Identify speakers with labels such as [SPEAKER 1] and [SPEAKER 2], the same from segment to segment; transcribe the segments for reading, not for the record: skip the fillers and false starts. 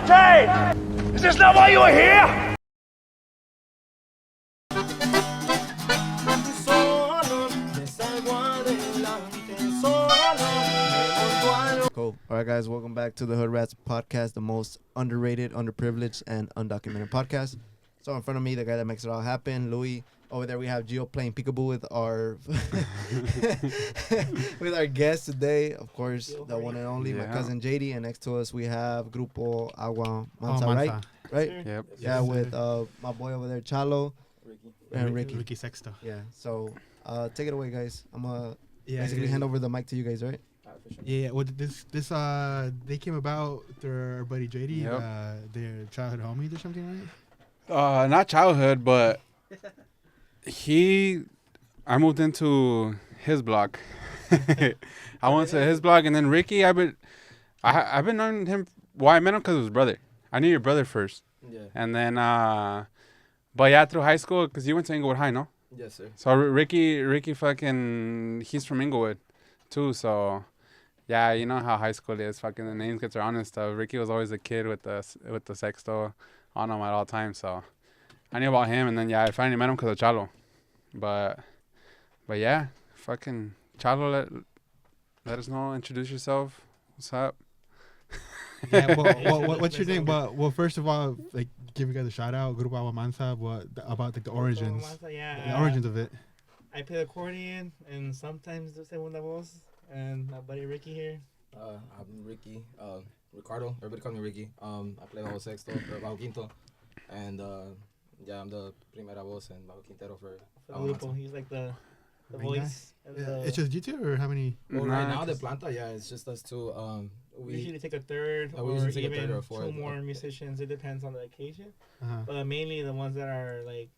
[SPEAKER 1] Hey! Is this not why you were here?
[SPEAKER 2] Cool. All right, guys, welcome back to the Hood Rats podcast, the most underrated, underprivileged, and undocumented podcast. So in front of me, the guy that makes it all happen, Louis. Over there, we have Gio playing peekaboo with our with our guest today, of course, the one and only, my cousin JD. And next to us, we have Grupo Agua Mansa, right?
[SPEAKER 3] Yep.
[SPEAKER 2] Yeah, with my boy over there, Chalo, and Ricky.
[SPEAKER 4] Ricky Sexto.
[SPEAKER 2] Yeah. So take it away, guys. I'm gonna basically hand over the mic to you guys, right?
[SPEAKER 4] Yeah. Well, this they came about through our buddy JD.
[SPEAKER 3] Yep.
[SPEAKER 4] Their childhood homies or something, right?
[SPEAKER 3] Not childhood, but I moved into his block. I went to his block, and then Ricky, I've been knowing him. Well, I met him because of his brother. I knew your brother first.
[SPEAKER 5] Yeah.
[SPEAKER 3] And then, but yeah, through high school, because you went to Inglewood High, no?
[SPEAKER 5] Yes, sir.
[SPEAKER 3] So Ricky fucking, he's from Inglewood, too, so... Yeah, you know how high school is. Fucking the names get around and stuff. Ricky was always a kid with the sexto on him at all times. So I knew about him, and then I finally met him because of Chalo. But yeah, fucking Chalo, let us know. Introduce yourself. What's up?
[SPEAKER 4] Yeah. What's your name? Well, first of all, like, give you guys a shout out, Grupo Agua Mansa. About the origins? The origins of it.
[SPEAKER 6] I play accordion and sometimes do segunda voz. And my buddy Ricky here.
[SPEAKER 5] I'm Ricky. Ricardo. Everybody call me Ricky. I play bajo sexto, bajo quinto, and I'm the primera voz and bajo quintero for
[SPEAKER 6] the grupo. He's like the voice.
[SPEAKER 4] It's just you two, or how many?
[SPEAKER 5] Well, right now the planta, it's just us two.
[SPEAKER 6] We usually take a third,
[SPEAKER 5] we
[SPEAKER 6] or
[SPEAKER 5] usually take
[SPEAKER 6] even
[SPEAKER 5] a third or fourth.
[SPEAKER 6] two more musicians. It depends on the occasion.
[SPEAKER 4] Uh-huh.
[SPEAKER 6] But mainly the ones that are like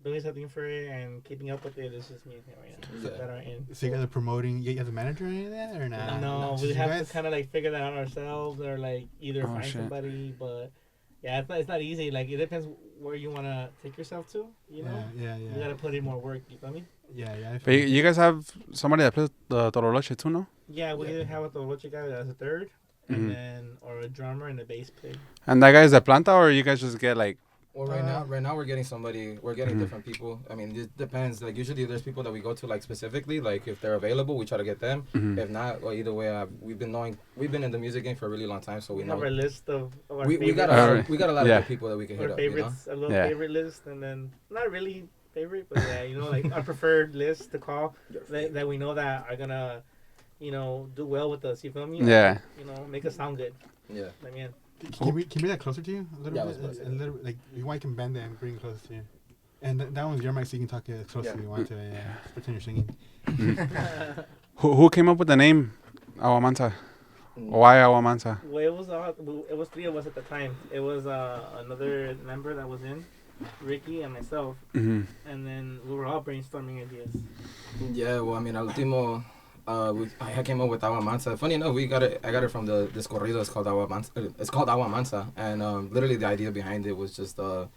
[SPEAKER 6] doing something for it and keeping up with it is just me and him right now.
[SPEAKER 5] Yeah.
[SPEAKER 6] That are in.
[SPEAKER 4] So you guys are promoting? You guys a manager or any of that, or not?
[SPEAKER 6] No, we have to kind of like figure that out ourselves, or like either find
[SPEAKER 3] shit.
[SPEAKER 6] somebody. But yeah, it's not easy. Like it depends where you want to take yourself to. You know.
[SPEAKER 4] Yeah.
[SPEAKER 6] You gotta put in more work. You feel me?
[SPEAKER 4] Yeah.
[SPEAKER 3] But you guys have somebody that plays the Toroloche too, no?
[SPEAKER 6] Yeah, we either have a Toloche guy as a third, and then or a drummer and a bass player.
[SPEAKER 3] And that guy's a planta, or you guys just get like...
[SPEAKER 5] Well, right now we're getting somebody. We're getting different people. I mean, it depends. Like usually, there's people that we go to like specifically. Like if they're available, we try to get them. If not, well, either way, we've been in the music game for a really long time, so we know.
[SPEAKER 6] Have our list of our
[SPEAKER 5] we got a lot of good people that we can hit
[SPEAKER 6] our
[SPEAKER 5] up.
[SPEAKER 6] favorites, a little favorite list, and then not really favorite, but like our preferred list to call that we know that are gonna, do well with us. You feel me?
[SPEAKER 3] Yeah.
[SPEAKER 6] Make us sound good.
[SPEAKER 5] Yeah.
[SPEAKER 6] I mean.
[SPEAKER 4] Can we that closer to you a little
[SPEAKER 5] bit?
[SPEAKER 4] A little bit, like you want can bend it and bring it closer to you. And that one's your mic, so you can talk it closer if you want to. Yeah. Pretend you're singing.
[SPEAKER 3] Who came up with the name Agua Mansa? Why Agua Mansa?
[SPEAKER 6] Well, it was three of us at the time. It was another member that was in, Ricky and myself, and then we were all brainstorming ideas.
[SPEAKER 5] Yeah, well, I mean, al último. I came up with Agua Mansa. Funny enough, I got it from this corrido. It's called Agua Mansa. It's called Agua Mansa, and literally the idea behind it was just in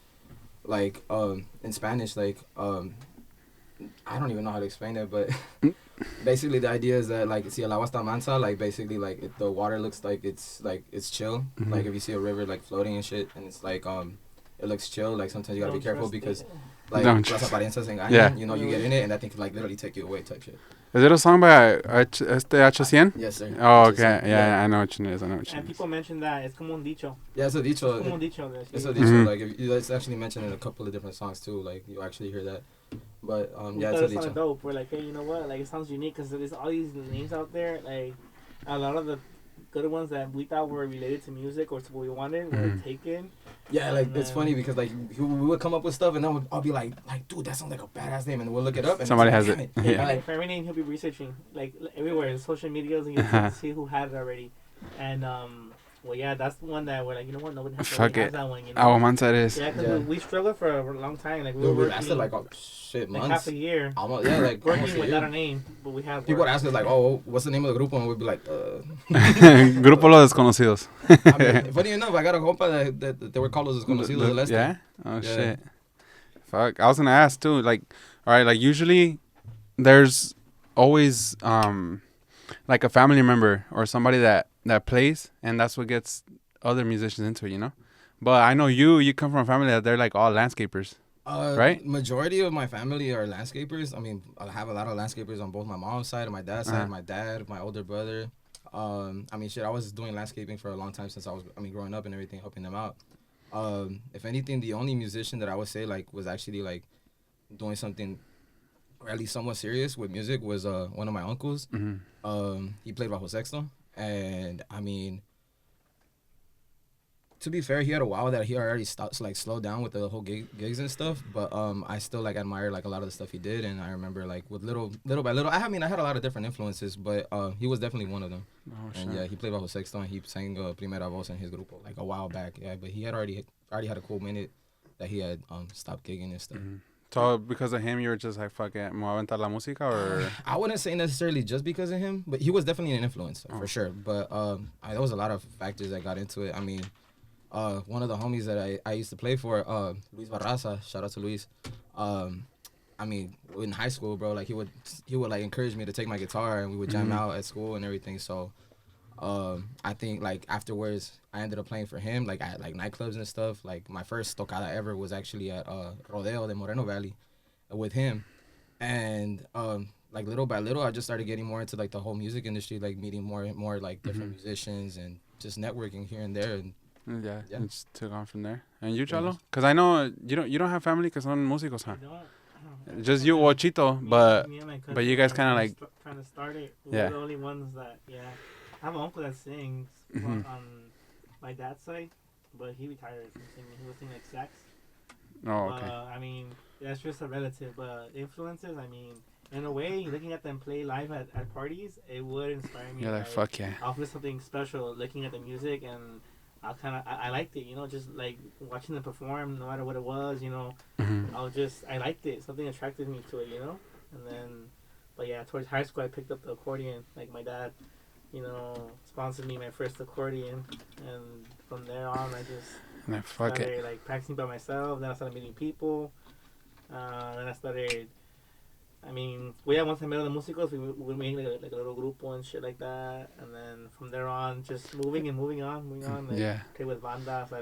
[SPEAKER 5] Spanish, like I don't even know how to explain it, but basically the idea is that like si el agua está mansa, like basically like the water looks like it's chill. Like if you see a river like floating and shit, and it's like it looks chill. Like sometimes you gotta be careful because like las apariencias engañan.
[SPEAKER 3] Yeah.
[SPEAKER 5] You get in it, and that thing can like literally take you away type shit.
[SPEAKER 3] Is it a song by H100?
[SPEAKER 5] Yes, sir.
[SPEAKER 3] Oh, okay. Yeah, I know what it is.
[SPEAKER 6] And people mention that it's como un dicho.
[SPEAKER 5] Yeah, it's a dicho.
[SPEAKER 6] It's como un dicho.
[SPEAKER 5] It's a dicho. Like it's actually mentioned in a couple of different songs too. Like you actually hear that. But yeah, it's a dicho.
[SPEAKER 6] It dope. We're like, hey, you know what? Like it sounds unique because there's all these names out there. Like a lot of the good ones that we thought were related to music or to what we wanted were taken.
[SPEAKER 5] Yeah, like it's funny because like we would come up with stuff and then I'll be like, dude, that sounds like a badass name, and we'll look it up and
[SPEAKER 3] somebody has it.
[SPEAKER 6] Yeah. Like for every name, he'll be researching like everywhere, social medias, and you'll see who had it already. And well, yeah, that's the one that we're like, you know what, nobody has that one.
[SPEAKER 3] Agua Mansa it is.
[SPEAKER 6] Yeah, because we struggled for a long time. Like we were
[SPEAKER 5] lasted like months,
[SPEAKER 6] half a year.
[SPEAKER 5] Almost, yeah, like
[SPEAKER 6] working without a name, but we have.
[SPEAKER 5] People would ask us like, oh, what's the name of the grupo, and we'd be like,
[SPEAKER 3] Grupo Los Desconocidos.
[SPEAKER 5] I mean, funny enough, I got a compa that they were called Los Desconocidos.
[SPEAKER 3] Yeah. Oh shit. Fuck. I was gonna ask too. Like, all right. Like usually, there's always like a family member or somebody that plays, and that's what gets other musicians into it, you know. But I know you come from a family that they're like all landscapers. Right?
[SPEAKER 5] Majority of my family are landscapers. I mean, I have a lot of landscapers on both my mom's side and my dad's side. My dad, my older brother. I mean, shit, I was doing landscaping for a long time since growing up and everything, helping them out. If anything, the only musician that I would say, like, was actually, like, doing something, or at least somewhat serious with music was one of my uncles. He played bajo sexto. And, I mean, to be fair, he had a while that he already slowed down with the whole gigs and stuff. But I still like admire like a lot of the stuff he did, and I remember like with little by little. I mean, I had a lot of different influences, but he was definitely one of them.
[SPEAKER 3] Oh,
[SPEAKER 5] and
[SPEAKER 3] sure.
[SPEAKER 5] yeah, he played bajo sexto, and he sang primera voz in his grupo like a while back. Yeah, but he had already had a cool minute that he had stopped gigging and stuff.
[SPEAKER 3] So because of him, you were just like, fuck it, me voy a aventar la música, or?
[SPEAKER 5] I wouldn't say necessarily just because of him, but he was definitely an influence for sure. But there was a lot of factors that got into it. I mean. One of the homies that I used to play for, Luis Barraza, shout out to Luis. I mean, in high school, bro, like he would like encourage me to take my guitar and we would jam out at school and everything. So, I think like afterwards, I ended up playing for him, like at like nightclubs and stuff. Like my first tocada ever was actually at Rodeo de Moreno Valley, with him, and like little by little, I just started getting more into like the whole music industry, like meeting more like different musicians and just networking here and there. And
[SPEAKER 3] Yeah, it just took on from there. And you, Chalo? Because I know you don't have family because son músicos, huh?
[SPEAKER 6] I don't.
[SPEAKER 3] Just you, Chito, but
[SPEAKER 6] Me and my cousin
[SPEAKER 3] but you guys
[SPEAKER 6] were
[SPEAKER 3] kind of like
[SPEAKER 6] trying to start it. We're the only ones that I have an uncle that sings on my dad's side, but he retired from singing. He was singing like sax.
[SPEAKER 3] Oh, okay.
[SPEAKER 6] I mean, that's just a relative. But influences, I mean, in a way, looking at them play live at parties, it would inspire me.
[SPEAKER 3] Yeah, like fuck yeah.
[SPEAKER 6] I'll feel something special looking at the music, and I liked it, you know, just like watching them perform, no matter what it was, you know. I liked it. Something attracted me to it, you know. And then, but yeah, towards high school, I picked up the accordion. Like my dad, you know, sponsored me my first accordion, and from there on, I just started like practicing by myself. Then I started meeting people. Then I started. I mean, once I met other músicos, we made like a little grupo and shit like that. And then from there on, just moving on. Like, play with bandas.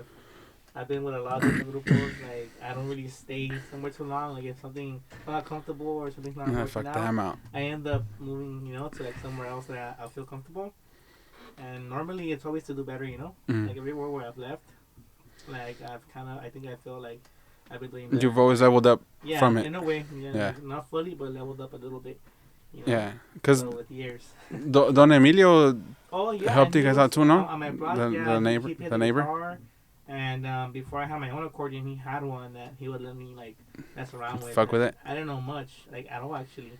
[SPEAKER 6] I've been with a lot of different grupos. Like, I don't really stay somewhere too long. Like, if something's not comfortable or something's not working out, I end up moving, you know, to like somewhere else that I feel comfortable. And normally, it's always to do better, you know. Like everywhere where I've left, like I think I feel like I've been doing better.
[SPEAKER 3] You've always leveled up from it.
[SPEAKER 6] In a way. Like, not fully, but leveled up a little bit. You know,
[SPEAKER 3] yeah, because
[SPEAKER 6] with years.
[SPEAKER 3] Don Emilio helped you guys out too, no?
[SPEAKER 6] On my block,
[SPEAKER 3] the neighbor.
[SPEAKER 6] Guitar, and before I had my own accordion, he had one that he would let me like mess around with.
[SPEAKER 3] Fuck with it.
[SPEAKER 6] I didn't know much, like at all actually.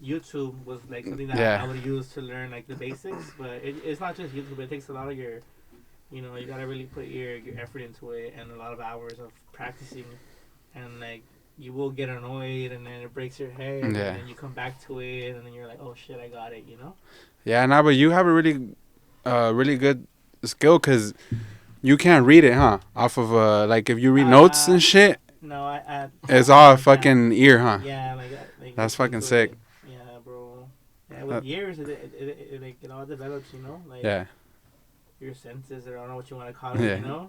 [SPEAKER 6] YouTube was like something that I would use to learn like the basics, but it's not just YouTube. It takes a lot of your, you know, you gotta really put your effort into it and a lot of hours of practicing, and like you will get annoyed and then it breaks your head and then you come back to it and then you're like, oh shit, I got it, you know.
[SPEAKER 3] Yeah, but you have a really good skill because you can't read it, huh? Off of like if you read notes and shit.
[SPEAKER 6] No,
[SPEAKER 3] it's all fucking ear, huh?
[SPEAKER 6] Yeah, like
[SPEAKER 3] that's fucking sick.
[SPEAKER 6] Yeah, bro. Yeah, with years it all develops, you know. Like your senses, or I don't know what you want to call it, you know.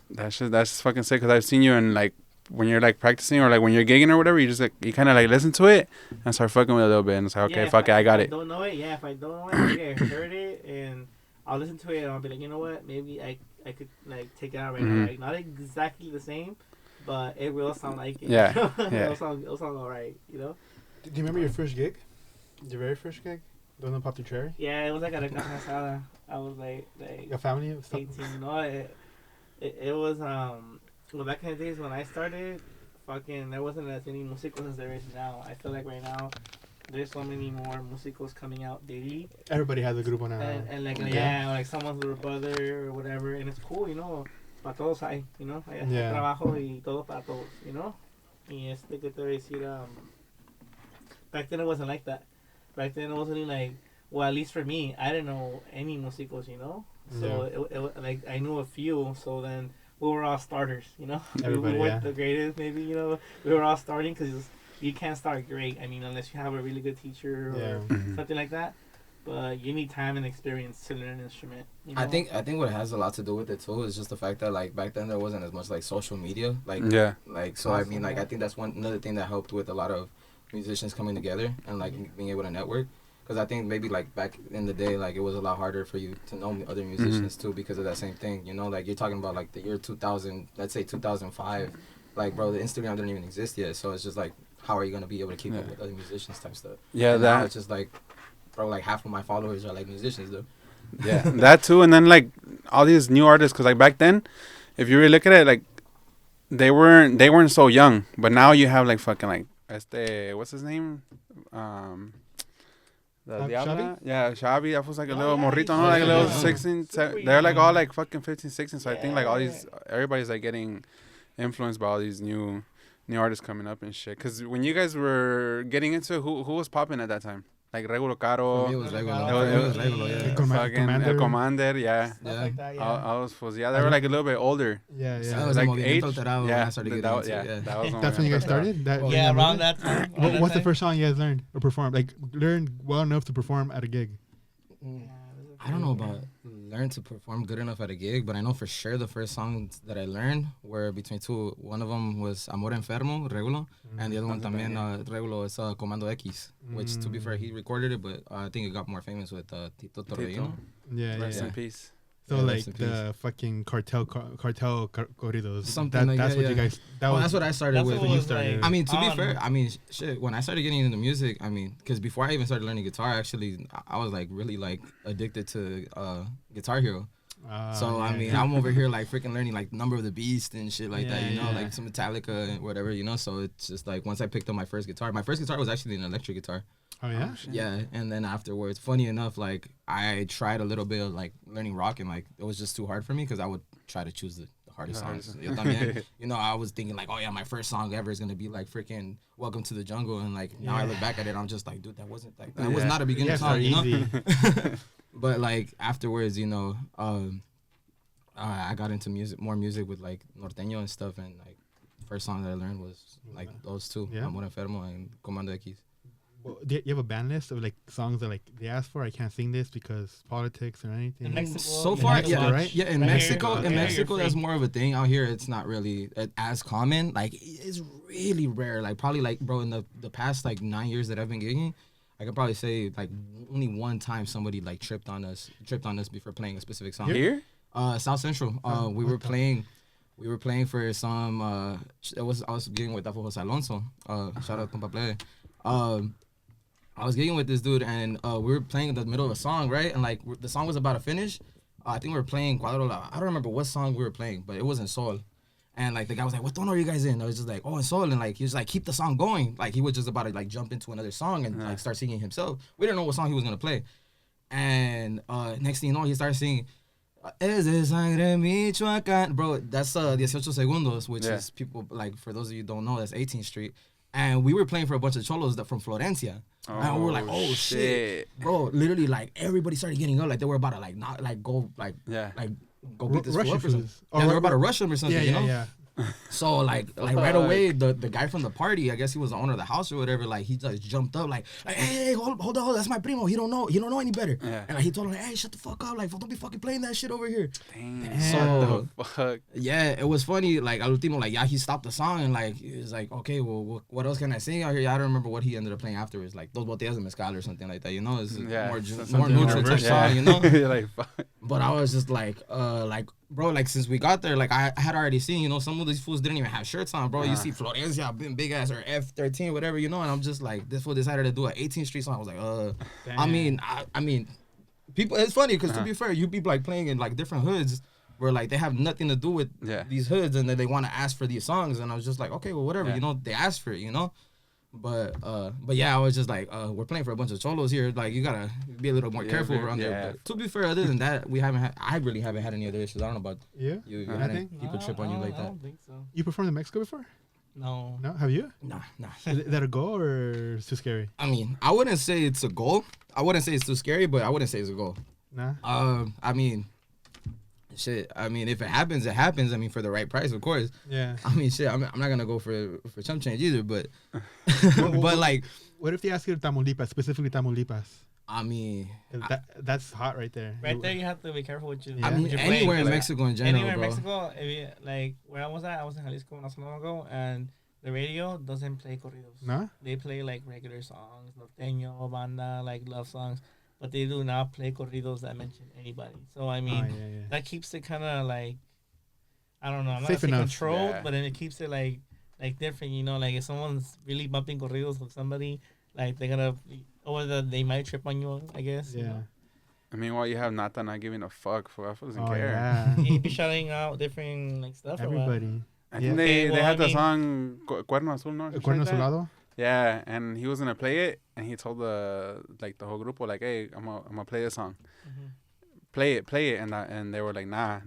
[SPEAKER 3] That's fucking sick because I've seen you in like when you're like practicing or like when you're gigging or whatever, you just like you kind of like listen to it and start fucking with it a little bit and it's like okay, fuck it, I got it.
[SPEAKER 6] If I don't know it, if I don't know it, maybe I heard it and I'll listen to it and I'll be like, you know what, maybe I could like take it out right now, like not exactly the same, but it will sound like it.
[SPEAKER 3] Yeah,
[SPEAKER 6] it'll sound alright, you know.
[SPEAKER 4] Do you remember your first gig? Your very first gig? The one that popped your cherry?
[SPEAKER 6] Yeah, it was like at a carne asada. I was like
[SPEAKER 4] your family?
[SPEAKER 6] 18, you know. It was well, back in the days when I started, fucking there wasn't as many musicos as there is now. I feel like right now there's so many more musicos coming out daily.
[SPEAKER 4] Everybody has a grupo now.
[SPEAKER 6] And like like someone's little brother or whatever, and it's cool, you know. Pa todos hay, you know. Trabajo y todo para todos, you know. Y que te voy a decir, back then it wasn't like that. Back then it wasn't like, well, at least for me, I didn't know any musicos, you know. So it like I knew a few. So then we were all starters, you know.
[SPEAKER 4] Everybody,
[SPEAKER 6] we weren't the greatest, maybe, you know. We were all starting because you can't start great. I mean, unless you have a really good teacher or something like that. but you need time and experience to learn an instrument. You know?
[SPEAKER 5] I think what has a lot to do with it too is just the fact that like back then there wasn't as much like social media, like
[SPEAKER 3] Yeah.
[SPEAKER 5] like so I mean like I think that's another thing that helped with a lot of musicians coming together and like being able to network. Because I think maybe like back in the day, like it was a lot harder for you to know other musicians too because of that same thing. You know, like you're talking about like the year 2000, let's say 2005. Like, bro, the Instagram didn't even exist yet. So it's just like, how are you gonna be able to keep up with other musicians type stuff?
[SPEAKER 3] Yeah,
[SPEAKER 5] and
[SPEAKER 3] that.
[SPEAKER 5] now it's just like, bro, like half of my followers are like musicians though.
[SPEAKER 3] Yeah, that too, and then like all these new artists, because like back then, if you really look at it, like they weren't so young, but now you have like fucking like what's his name, the Diabla?
[SPEAKER 4] Xavi?
[SPEAKER 3] Yeah, Xavi. That was like a little
[SPEAKER 6] yeah,
[SPEAKER 3] morrito,
[SPEAKER 6] he's
[SPEAKER 3] no, like a little
[SPEAKER 5] young.
[SPEAKER 3] 16. They're like all like fucking 15, 16. So I think like all these everybody's like getting influenced by all these new artists coming up and shit. Because when you guys were getting into it, who was popping at that time? Like Regulo Caro.
[SPEAKER 5] For me, it was regular.
[SPEAKER 3] It was
[SPEAKER 5] regular, yeah.
[SPEAKER 3] fucking El Commander, yeah.
[SPEAKER 6] Stuff like that, yeah.
[SPEAKER 3] All those fools. Yeah, they were like a little bit older.
[SPEAKER 4] Yeah,
[SPEAKER 5] That
[SPEAKER 4] yeah.
[SPEAKER 5] was
[SPEAKER 3] Like
[SPEAKER 5] like
[SPEAKER 3] age?
[SPEAKER 5] Alterado when I started getting into it. Yeah.
[SPEAKER 3] that was when
[SPEAKER 4] That's
[SPEAKER 3] we
[SPEAKER 4] when you guys
[SPEAKER 3] got
[SPEAKER 4] started? That,
[SPEAKER 6] Yeah, around that time.
[SPEAKER 4] What's the first song you guys learned or performed? Like, learned well enough to perform at a gig?
[SPEAKER 5] I don't know about learn to perform good enough at a gig, but I know for sure the first songs that I learned were between two. One of them was Amor Enfermo, Regulo, and the other one también, Regulo, is Comando X, which to be fair, he recorded it, but I think it got more famous with Tito Torbellino.
[SPEAKER 4] Yeah,
[SPEAKER 3] Rest
[SPEAKER 4] yeah.
[SPEAKER 3] in peace.
[SPEAKER 4] So
[SPEAKER 5] Yeah,
[SPEAKER 4] like
[SPEAKER 5] rest in
[SPEAKER 4] the fucking cartel corridos.
[SPEAKER 5] Something like
[SPEAKER 4] that's
[SPEAKER 5] that,
[SPEAKER 4] what you
[SPEAKER 5] yeah.
[SPEAKER 4] guys.
[SPEAKER 5] That's what I started
[SPEAKER 6] That's
[SPEAKER 5] with.
[SPEAKER 6] what
[SPEAKER 4] you
[SPEAKER 6] was
[SPEAKER 4] started.
[SPEAKER 6] like,
[SPEAKER 5] I mean, to be
[SPEAKER 6] on.
[SPEAKER 5] fair, I mean, shit, when I started getting into music, I mean, because before I even started learning guitar, actually, I was like really like addicted to Guitar Hero. So I mean, I'm over here like freaking learning like Number of the Beast and shit like that, you know, like some Metallica and whatever, you know. So it's just like once I picked up my first guitar was actually an electric guitar.
[SPEAKER 4] Oh yeah.
[SPEAKER 5] Yeah, and then afterwards, funny enough, like I tried a little bit of like learning rock, and like it was just too hard for me because I would try to choose the hardest songs. You know, I was thinking like, oh yeah, my first song ever is gonna be like freaking Welcome to the Jungle, and like now I look back at it, I'm just like, dude, that wasn't like that was not a beginner song, you know.
[SPEAKER 4] easy.
[SPEAKER 5] But like afterwards, you know, I got into more music with like norteño and stuff, and like first song that I learned was like those two, Amor Enfermo and Comando X.
[SPEAKER 4] Well, do you have a band list of like songs that like they asked for? I can't sing this because politics or anything.
[SPEAKER 6] In Mexico,
[SPEAKER 5] So
[SPEAKER 6] in
[SPEAKER 5] far,
[SPEAKER 6] Mexico,
[SPEAKER 5] yeah,
[SPEAKER 4] right?
[SPEAKER 5] yeah. In
[SPEAKER 6] Right
[SPEAKER 5] Mexico,
[SPEAKER 6] here,
[SPEAKER 5] in
[SPEAKER 6] okay.
[SPEAKER 5] Mexico,
[SPEAKER 6] You're
[SPEAKER 5] that's
[SPEAKER 6] free.
[SPEAKER 5] more of a thing. Out here, it's not really as common. Like it's really rare. Like probably like bro, in the past like 9 years that I've been gigging, I could probably say like only one time somebody like tripped on us before playing a specific song.
[SPEAKER 3] Here?
[SPEAKER 5] South Central. We were playing for some. I was gigging with Jose Alonso. Shout out Compa Plebe. I was gigging with this dude, and we were playing in the middle of a song, right? And like the song was about to finish. I think we were playing Cuadro. I don't remember what song we were playing, but it was in Sol. And like the guy was like, "What tone are you guys in?" I was just like, "Oh, in Sol." And like he was like, "Keep the song going." Like he was just about to like jump into another song and like start singing himself. We didn't know what song he was gonna play. And next thing you know, he started singing. Es de sangre Michoacán. Bro, that's 18 Segundos, which is people, like, for those of you who don't know, that's 18th Street. And we were playing for a bunch of cholos from Florencia. And we were like, oh, shit. Bro, literally, like, everybody started getting up. Like, they were about to, like, not, like, go, like, go beat this fool up or something. Yeah, they were about to rush him or something, you know?
[SPEAKER 4] Yeah.
[SPEAKER 5] So like right away, the guy from the party, I guess he was the owner of the house or whatever, like he just jumped up like hey, hold on, that's my primo. He don't know any better.
[SPEAKER 3] Yeah.
[SPEAKER 5] And like he told him, hey, shut the fuck up, like don't be fucking playing that shit over here.
[SPEAKER 3] Damn.
[SPEAKER 5] So
[SPEAKER 3] What the fuck?
[SPEAKER 5] yeah, it was funny. Like al último, like he stopped the song and like he was like, okay, well, what else can I sing out here? I don't remember what he ended up playing afterwards, like Dos Botellas de Mezcal or something like that. You know, it's more neutral type song. You know,
[SPEAKER 3] You're like, fuck.
[SPEAKER 5] but I was just like bro, like since we got there, like I had already seen, you know, some of these fools didn't even have shirts on, bro. You see Florencia, big ass or F13, whatever, you know, and I'm just like, this fool decided to do an 18th Street song. I was like, I mean, people. It's funny because to be fair, you be like playing in like different hoods where like they have nothing to do with these hoods, and then they want to ask for these songs, and I was just like, okay, well, whatever, you know, they asked for it, you know. But yeah, I was just like, we're playing for a bunch of cholos here. Like, you gotta be a little more careful around there. But to be fair, other than that, I really haven't had any other issues. I don't know about you. You had any people trip on you like
[SPEAKER 6] I
[SPEAKER 5] that?
[SPEAKER 6] don't think so.
[SPEAKER 4] You performed in Mexico before?
[SPEAKER 6] No.
[SPEAKER 4] No, have you?
[SPEAKER 5] Nah.
[SPEAKER 4] Is that a goal or it's too scary?
[SPEAKER 5] I mean, I wouldn't say it's a goal. I wouldn't say it's too scary, but I wouldn't say it's a goal.
[SPEAKER 4] Nah.
[SPEAKER 5] I mean, shit. I mean, if it happens, it happens. I mean, for the right price, of course.
[SPEAKER 4] Yeah.
[SPEAKER 5] I mean, shit. I'm not gonna go for chump change either, but but like,
[SPEAKER 4] What if they ask you to Tamaulipas, specifically Tamaulipas?
[SPEAKER 5] I mean,
[SPEAKER 4] That's hot right there.
[SPEAKER 6] Right there, you have to be careful with you.
[SPEAKER 4] Yeah.
[SPEAKER 5] I mean,
[SPEAKER 6] with your
[SPEAKER 5] anywhere
[SPEAKER 6] brain,
[SPEAKER 5] in
[SPEAKER 6] 'cause
[SPEAKER 5] Mexico in general,
[SPEAKER 6] anywhere in
[SPEAKER 5] bro.
[SPEAKER 6] Mexico, like where I was at, I was in Jalisco not so long ago, and the radio doesn't play corridos.
[SPEAKER 4] No?
[SPEAKER 6] They play like regular songs, norteño, banda, like love songs, but they do not play corridos that mention anybody. So I mean, that keeps it kind of like, I don't know, I'm not
[SPEAKER 4] Safe
[SPEAKER 6] saying
[SPEAKER 4] enough.
[SPEAKER 6] controlled,
[SPEAKER 3] Yeah.
[SPEAKER 6] but then it keeps it like different, you know, like if someone's really bumping corridos with somebody, like they're gonna, or they might trip on you, I guess. you
[SPEAKER 4] Yeah.
[SPEAKER 6] know?
[SPEAKER 3] I mean, while you have Nata not giving a fuck, for doesn't
[SPEAKER 4] Oh,
[SPEAKER 3] care.
[SPEAKER 4] yeah.
[SPEAKER 6] He'd be shouting out different like stuff. or what?
[SPEAKER 4] Everybody.
[SPEAKER 3] I
[SPEAKER 4] Yeah.
[SPEAKER 3] think
[SPEAKER 6] Okay,
[SPEAKER 3] they
[SPEAKER 6] well,
[SPEAKER 3] had
[SPEAKER 6] I
[SPEAKER 3] the
[SPEAKER 6] mean-
[SPEAKER 3] song Cuerno Azul, no? Something
[SPEAKER 4] Cuerno
[SPEAKER 3] like that.
[SPEAKER 4] Solado?
[SPEAKER 3] Yeah, and he was gonna play it, and he told the whole grupo like, "Hey, I'm gonna play this song,
[SPEAKER 6] Mhm.
[SPEAKER 3] play it," and they were like, "Nah,"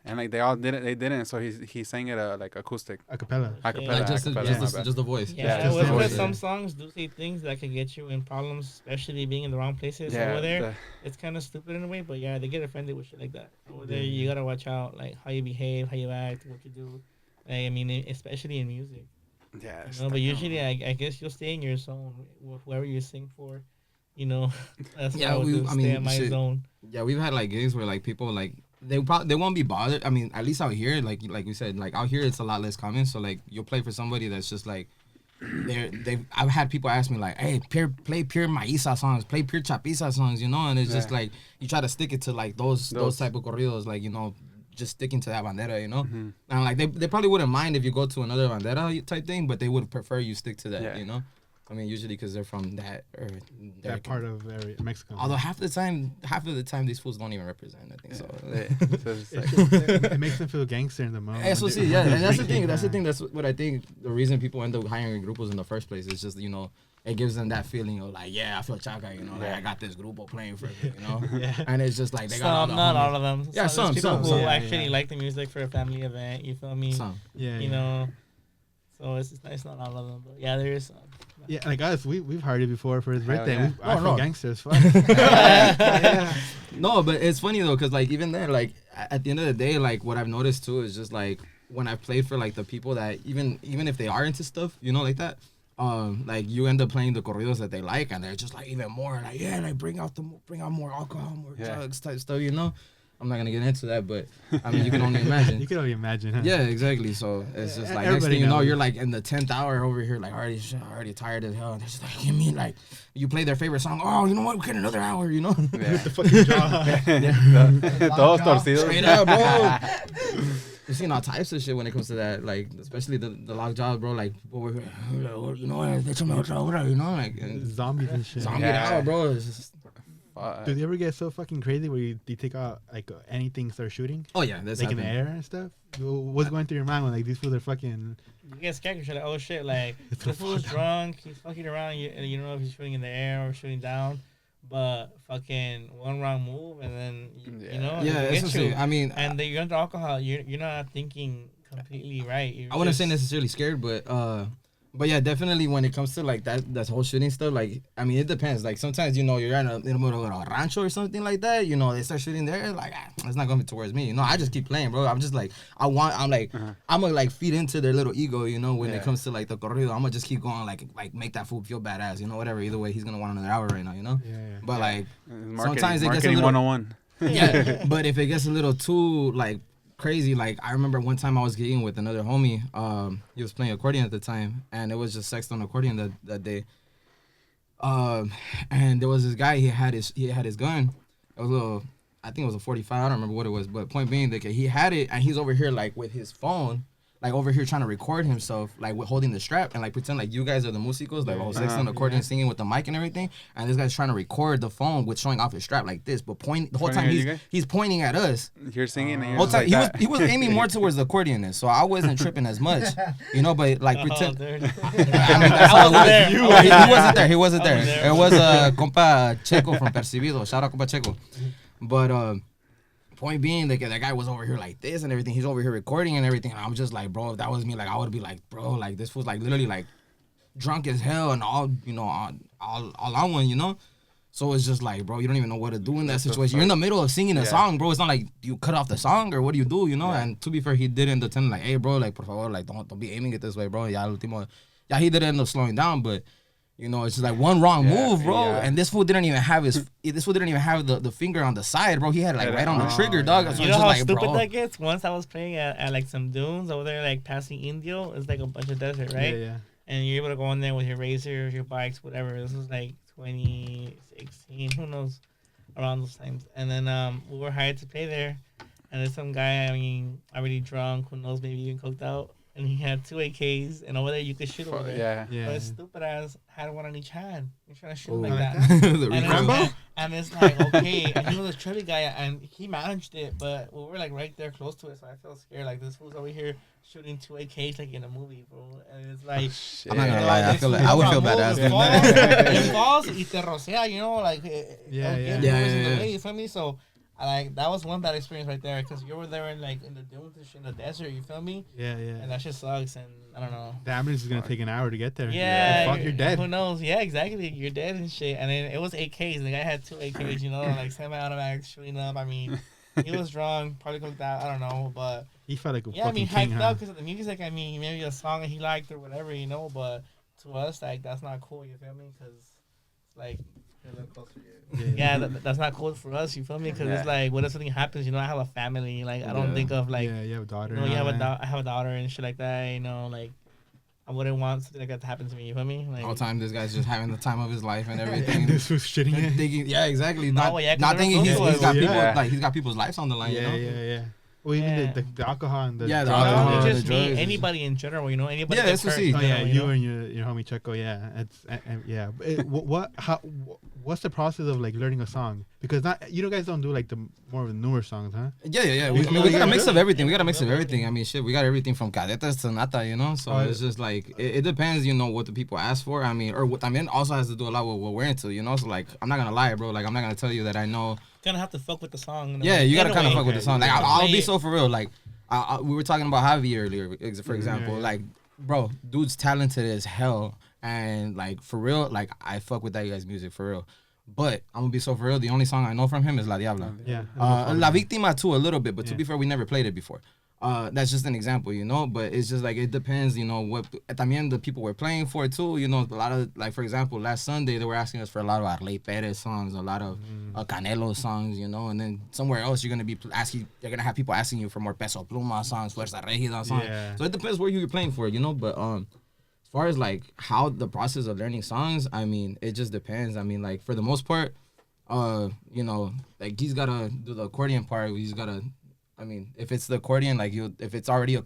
[SPEAKER 3] and like they all didn't. So he sang it like acoustic,
[SPEAKER 4] Acapella.
[SPEAKER 3] acapella,
[SPEAKER 5] Like just
[SPEAKER 3] acapella. my bad.
[SPEAKER 5] the voice.
[SPEAKER 6] Yeah,
[SPEAKER 3] Yeah,
[SPEAKER 6] well,
[SPEAKER 3] just the
[SPEAKER 6] because
[SPEAKER 3] voice.
[SPEAKER 6] some songs do say things that can get you in problems, especially being in the wrong places over there. It's kind of stupid in a way, but yeah, they get offended with shit like that. Over there, you gotta watch out, like how you behave, how you act, what you do. Like, I mean, especially in music.
[SPEAKER 3] Yeah,
[SPEAKER 6] You know, but usually, I guess you'll stay in your zone with whoever you sing for. You know, that's
[SPEAKER 5] Yeah,
[SPEAKER 6] what I would do.
[SPEAKER 5] I
[SPEAKER 6] Stay
[SPEAKER 5] mean,
[SPEAKER 6] in my
[SPEAKER 5] shit.
[SPEAKER 6] zone.
[SPEAKER 5] Yeah, we've had like gigs where like people like they won't be bothered. I mean, at least out here, like we said, like out here it's a lot less common. So like you'll play for somebody that's just like I've had people ask me like, hey, play pure Maíza songs, play pure Chapiza songs, you know, and it's just like you try to stick it to like those type of corridos, like, you know, just sticking to that bandera, you know, and like they probably wouldn't mind if you go to another bandera type thing, but they would prefer you stick to that, you know. I mean, usually because they're from that or
[SPEAKER 4] That part of Mexico.
[SPEAKER 5] Although half of the time these fools don't even represent. I think so.
[SPEAKER 3] It's like,
[SPEAKER 4] It makes them feel gangster in the moment.
[SPEAKER 5] Eso sí, yeah, and that's the thing. That's the thing. That's what I think. The reason people end up hiring grupos in the first place is just, you know, it gives them that feeling of like, yeah, I feel chaga, you know, like I got this grupo playing for me, you know, and it's just like they got all the
[SPEAKER 6] Not
[SPEAKER 5] homies.
[SPEAKER 6] all of them.
[SPEAKER 5] Yeah,
[SPEAKER 6] There's people who
[SPEAKER 5] some.
[SPEAKER 6] actually like the music for a family event. You feel me?
[SPEAKER 5] Some.
[SPEAKER 4] Yeah.
[SPEAKER 6] You know, so it's not all of them, but yeah, there is some.
[SPEAKER 4] Yeah, like us, we've heard it before for his
[SPEAKER 3] Hell
[SPEAKER 4] birthday.
[SPEAKER 3] yeah.
[SPEAKER 4] I feel
[SPEAKER 5] no.
[SPEAKER 4] gangster as fuck.
[SPEAKER 5] No, but it's funny though, cause like even then, like at the end of the day, like what I've noticed too is just like when I've played for like the people that even if they are into stuff, you know, like that, like you end up playing the corridos that they like, and they're just like even more like, yeah, like bring out more alcohol, more drugs type stuff, you know. I'm not gonna get into that, but I mean, you can only imagine.
[SPEAKER 4] You can only imagine, huh?
[SPEAKER 5] Yeah, exactly. So it's just like next
[SPEAKER 4] Everybody
[SPEAKER 5] thing you know,
[SPEAKER 4] knows.
[SPEAKER 5] you're like in the 10th hour over here, like already tired as hell. And they're just like, give me like, you play their favorite song. Oh, you know what? We get another hour, you know?
[SPEAKER 4] The fucking jaw.
[SPEAKER 3] Todos torcidos.
[SPEAKER 5] Straight up, bro. You've seen all types of shit when it comes to that, like especially the lock jaws, bro. Like, you know, échame otra hora, you know, like
[SPEAKER 4] Zombies and shit.
[SPEAKER 5] zombie
[SPEAKER 3] Yeah.
[SPEAKER 5] out, bro. It's just,
[SPEAKER 4] Do they ever get so fucking crazy where they take out like anything, start shooting,
[SPEAKER 5] oh yeah, that's
[SPEAKER 4] like in the
[SPEAKER 5] happened.
[SPEAKER 4] air and stuff? What's going through your mind when like these fools are fucking?
[SPEAKER 6] You get scared because you're like, oh shit, like
[SPEAKER 4] It's
[SPEAKER 6] this
[SPEAKER 4] so
[SPEAKER 6] fool's
[SPEAKER 4] fucked up.
[SPEAKER 6] drunk, he's fucking around, you don't know if he's shooting in the air or shooting down, but fucking one wrong move and then you know,
[SPEAKER 5] Yeah,
[SPEAKER 6] it
[SPEAKER 5] that's
[SPEAKER 6] gets
[SPEAKER 5] the
[SPEAKER 6] you.
[SPEAKER 5] thing. I mean,
[SPEAKER 6] And you're under alcohol, you're not thinking completely right. You're
[SPEAKER 5] I wouldn't say
[SPEAKER 6] just-
[SPEAKER 5] necessarily scared, but yeah, definitely when it comes to like that whole shooting stuff, like I mean, it depends. Like sometimes, you know, you're in the middle of a rancho or something like that, you know, they start shooting there, like it's not gonna be towards me, you know. I just keep playing, bro. I'm just like I'm gonna like feed into their little ego, you know, when it comes to like the corrido. I'm gonna just keep going, like make that fool feel badass, you know, whatever. Either way, he's gonna want another hour right now, you know.
[SPEAKER 4] Yeah.
[SPEAKER 5] But like
[SPEAKER 3] Marketing,
[SPEAKER 5] sometimes it gets a
[SPEAKER 3] marketing
[SPEAKER 5] little
[SPEAKER 3] 101.
[SPEAKER 5] yeah, but if it gets a little too like crazy, like I remember one time I was gigging with another homie. He was playing accordion at the time, and it was just sex on accordion that day. And there was this guy. He had his gun. It was a little, I think it was a 45. I don't remember what it was, but point being that he had it, and he's over here like with his phone, like over here trying to record himself, like with holding the strap and like pretend like you guys are the musicos, like sex on accordion, singing with the mic and everything. And this guy's trying to record the phone with showing off his strap like this, but the whole
[SPEAKER 3] Pointing
[SPEAKER 5] time
[SPEAKER 3] at you guys?
[SPEAKER 5] he's pointing at us.
[SPEAKER 3] You're singing and you're
[SPEAKER 5] Whole
[SPEAKER 3] just
[SPEAKER 5] time
[SPEAKER 3] like that.
[SPEAKER 5] he was aiming more towards the accordionist, so I wasn't tripping as much, you know. But like pretend.
[SPEAKER 6] Oh, dude.
[SPEAKER 5] I mean, that's how it was.
[SPEAKER 6] there.
[SPEAKER 5] He wasn't there. He wasn't there.
[SPEAKER 6] there.
[SPEAKER 5] It was compa Checo from Percibido. Shout out compa Checo. But point being, like that guy was over here like this and everything. He's over here recording and everything. And I'm just like, bro, if that was me, like I would be like, bro, like this was like literally like drunk as hell and all, you know, all on one, you know. So it's just like, bro, you don't even know what to do in that situation. You're in the middle of singing a song, bro. It's not like you cut off the song or what do you do, you know? And to be fair, he did end up telling like, hey, bro, like, por favor, like, don't be aiming it this way, bro. Yeah, he did end up slowing down, but You know, it's just like one wrong move, bro.
[SPEAKER 3] Yeah.
[SPEAKER 5] And this fool didn't even have the finger on the side, bro. He had it like right on the trigger, dog. So
[SPEAKER 6] You
[SPEAKER 5] it's
[SPEAKER 6] know
[SPEAKER 5] just
[SPEAKER 6] how
[SPEAKER 5] like,
[SPEAKER 6] stupid
[SPEAKER 5] bro.
[SPEAKER 6] that gets? Once I was playing at like some dunes over there, like passing Indio. It's like a bunch of desert, right?
[SPEAKER 4] Yeah.
[SPEAKER 6] And you're able to go in there with your razors, your bikes, whatever. This was like 2016, who knows, around those times. And then we were hired to play there. And there's some guy, I mean, already drunk, who knows, maybe even coked out. And he had 2 AKs, and over there you could shoot over there.
[SPEAKER 3] Yeah.
[SPEAKER 6] But his stupid ass had one on each hand. You're trying to shoot him
[SPEAKER 5] Ooh.
[SPEAKER 6] like that.
[SPEAKER 5] The
[SPEAKER 6] And
[SPEAKER 5] recoil.
[SPEAKER 6] it's like, okay. And he was a chubby guy, and he managed it, but we were like right there close to it, so I felt scared. Like, this fool's over here shooting 2 AKs like in a movie, bro. And it's like,
[SPEAKER 5] I'm not gonna lie, I would feel badass doing that.
[SPEAKER 6] It falls, y te rocea, you know, like,
[SPEAKER 4] Yeah.
[SPEAKER 6] in the way, you feel me? So, that was one bad experience right there, because you were there in the dunes and shit, in the desert, you feel me?
[SPEAKER 4] Yeah.
[SPEAKER 6] And that shit sucks, and I don't know.
[SPEAKER 4] The ambulance is gonna take an hour to get there.
[SPEAKER 6] Yeah,
[SPEAKER 4] Fuck, you're dead.
[SPEAKER 6] Who knows? Yeah, exactly. You're dead and shit. And then it was AKs. And the guy had 2 AKs, you know, like semi-automatic shooting up. I mean, he was drunk, probably cooked out. I don't know, but
[SPEAKER 4] He felt like a
[SPEAKER 6] yeah, I mean,
[SPEAKER 4] fucking king,
[SPEAKER 6] hyped
[SPEAKER 4] huh?
[SPEAKER 6] up because of the music. I mean, maybe a song that he liked or whatever, you know. But to us, like, that's not cool. You feel me? Because it's like. Yeah, that's not cool for us. You feel me? Because it's like, what if something happens? You know, I have a family. Like, I don't think of like,
[SPEAKER 4] Yeah, you have a daughter.
[SPEAKER 6] you know, I have a daughter and shit like that. You know, like, I wouldn't want something like that to happen to me. You feel me? Like,
[SPEAKER 5] All the time, this guy's just having the time of his life and everything.
[SPEAKER 4] This was shitting it.
[SPEAKER 5] Thinking, yeah, exactly.
[SPEAKER 6] No,
[SPEAKER 5] Not,
[SPEAKER 6] yeah, 'cause
[SPEAKER 5] not
[SPEAKER 6] they're
[SPEAKER 5] thinking
[SPEAKER 6] close to
[SPEAKER 5] he's
[SPEAKER 6] us.
[SPEAKER 5] got
[SPEAKER 4] Yeah.
[SPEAKER 5] people like he's got people's lives on the line. You know?
[SPEAKER 4] Yeah. Well, you mean the alcohol and the
[SPEAKER 5] Yeah, the
[SPEAKER 4] drugs.
[SPEAKER 5] alcohol,
[SPEAKER 6] not
[SPEAKER 5] the
[SPEAKER 6] just me,
[SPEAKER 5] drugs.
[SPEAKER 6] anybody in general, you know, anybody.
[SPEAKER 5] Yeah,
[SPEAKER 6] gets
[SPEAKER 5] that's what
[SPEAKER 6] hurt,
[SPEAKER 5] see.
[SPEAKER 4] Oh
[SPEAKER 6] you
[SPEAKER 4] yeah,
[SPEAKER 6] know,
[SPEAKER 4] you
[SPEAKER 6] know?
[SPEAKER 4] and your homie Checo. Yeah, yeah. What's the process of like learning a song? Because you guys don't do like the more of the newer songs, huh?
[SPEAKER 5] Yeah. We got a mix of everything. We got a mix of everything. I mean, shit, we got everything from cadetas to nata, you know. So
[SPEAKER 4] Oh,
[SPEAKER 5] it's just like it depends, you know, what the people ask for. I mean, or what I mean, also has to do a lot with what we're into, you know. So like, I'm not gonna lie, bro. Like, I'm not gonna tell you that I know.
[SPEAKER 6] Gonna have to fuck with the song.
[SPEAKER 5] Yeah, you gotta kind of
[SPEAKER 6] Anyway.
[SPEAKER 5] fuck with the song. Like,
[SPEAKER 6] Okay.
[SPEAKER 5] I'll be so for real. Like, we were talking about Javi earlier, for example.
[SPEAKER 4] yeah.
[SPEAKER 5] Like, bro, dude's talented as hell, and like for real, like I fuck with that guy's music for real. But I'm gonna be so for real. The only song I know from him is La Diabla.
[SPEAKER 4] Yeah.
[SPEAKER 5] La Víctima too a little bit, but to be fair, we never played it before. That's just an example, you know. But it's just like it depends, you know. What también the people we're playing for too, you know. A lot of like, for example, last Sunday they were asking us for a lot of Arley Perez songs, a lot of Canelo songs, you know. And then somewhere else you're gonna be you're gonna have people asking you for more Peso Pluma songs, Fuerza Regida songs.
[SPEAKER 4] Yeah.
[SPEAKER 5] So it depends where you're playing for, you know. But as far as like how the process of learning songs, I mean, it just depends. I mean, like for the most part, you know, like he's gotta do the accordion part. He's gotta, I mean, if it's the accordion, like if it's already an